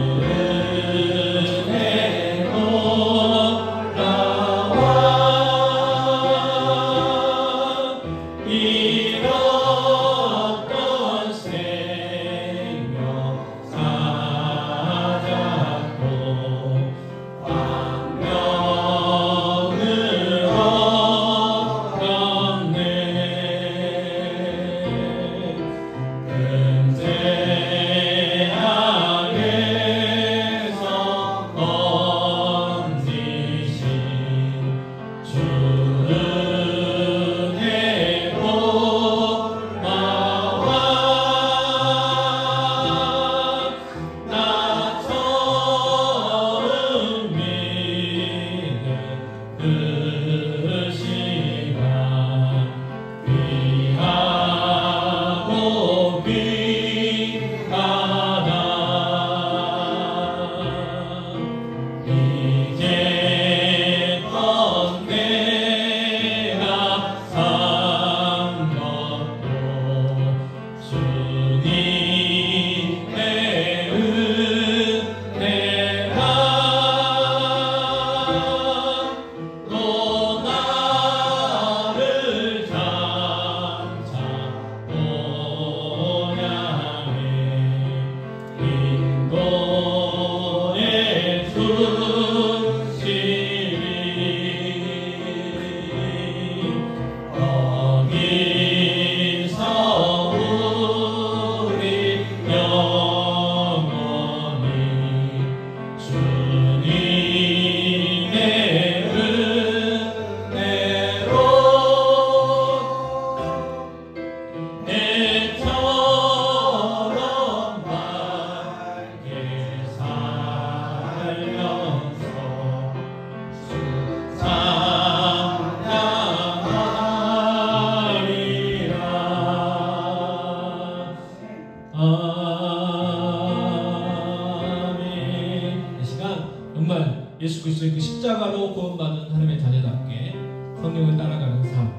[SPEAKER 3] 예수 그리스도의 그 십자가로 구원받은 하나님의 자녀답게 성령을 따라가는 삶,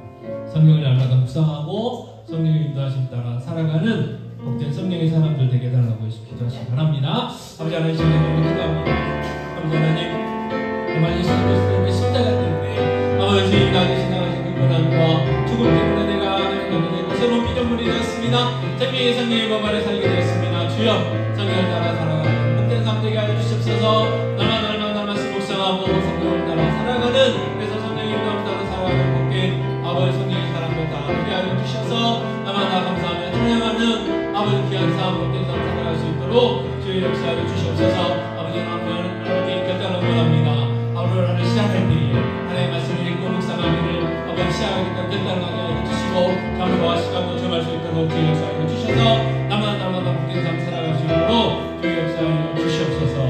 [SPEAKER 3] 성령을 날마다 묵상하고 성령의 인도하심 따라 살아가는 복된 성령의 사람들 되게 달라고 기도하시기 바랍니다. 아버지 하나님 시간에 기도합니다. 아버지 하나님 정말 예수 그리스도의 십자가 때문에 아버지 나를 지나가신 그 고난과 죽음 때문에 내가 하나님 새로운 피조물이 되었습니다. 생명의 성령의 법 아래 살게 되었습니다. 주여 성령을 따라 살아가는 복된 삶 되게 하여 주시옵소서. 날마다 말씀 묵상하고 성령을 따라 살아가는 그래서 성령의 인도함 따라 살아가는 복된 아버지 성령의 사람들 다 되게 하여 주셔서 날마다 감사하며 찬양하는 아버지 귀한 삶 복된 삶 살아갈 수 있도록 주의 역사하여 주시옵소서. 아버지 하나님 결단을 원합니다. 하루를 하루 시작할 때에 하나님의 말씀을 읽고 묵상하기를 아버지 시작하겠다 결단을 하게 하여 주시고 감사와 시간도 정할 수 있도록 주의 역사하여 주셔서 날마다 복된 삶 살아갈 수 있도록 주의 역사하여 주시옵소서.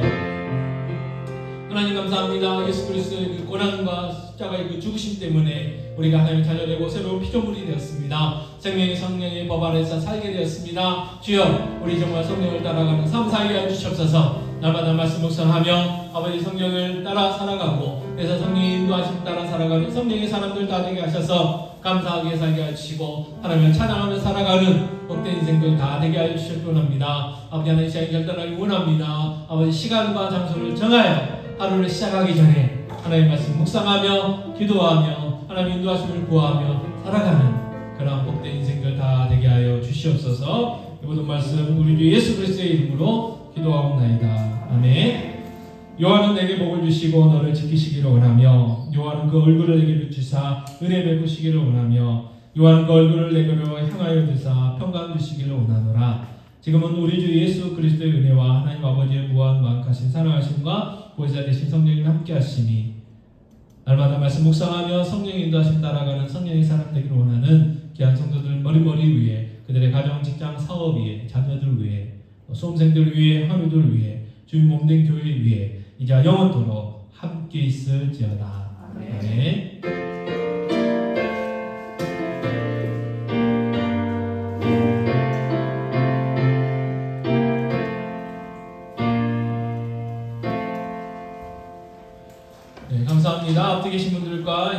[SPEAKER 3] 하나님 감사합니다. 예수 그리스도의 그 고난과 십자가의 그 죽으심 때문에 우리가 하나님의 자녀되고 새로운 피조물이 되었습니다. 생명의 성령의 법 아래서 살게 되었습니다. 주여 우리 정말 성령을 따라가는 삶 살게 하여 주시옵소서. 날마다 말씀 묵상하며 아버지 성령을 따라 살아가고 그래서 성령의 인도하심 따라 살아가는 성령의 사람들 다 되게 하셔서 감사하게 살게 하시고 하나님을 찬양하며 살아가는 복된 인생들 다 되게 하여 주실 원합니다. 아버지 하나님 시간이 결단하기 원합니다. 아버지 시간과 장소를 정하여 하루를 시작하기 전에 하나님 말씀 묵상하며 기도하며 하나님 인도하심을 구하며 살아가는 그런 복된 인생들 다 되게 하여 주시옵소서. 이 모든 말씀 우리 주 예수 그리스도의 이름으로 기도하옵나이다. 아멘. 요한은 내게 복을 주시고 너를 지키시기를 원하며 요한은 그 얼굴을 내게 비추사 은혜 베푸시기를 원하며 요한은 그 얼굴을 내게로 향하여 드사 평강 주시기를 원하노라. 지금은 우리 주 예수 그리스도의 은혜와 하나님 아버지의 무한 만하신 사랑하심과 보혜사 되신 성령님 함께 하심이 날마다 말씀 묵상하며 성령의 인도하심 따라가는 성령의 사람 되기를 원하는 귀한 성도들 머리머리 위에 그들의 가정, 직장, 사업 위에 자녀들 위에 수험생들 위에 하루들 위에 주님 몸된 교회 위에 이제 영원토록 함께 있을지어다. 아멘. 네, 감사합니다. 앞에 계신 분들과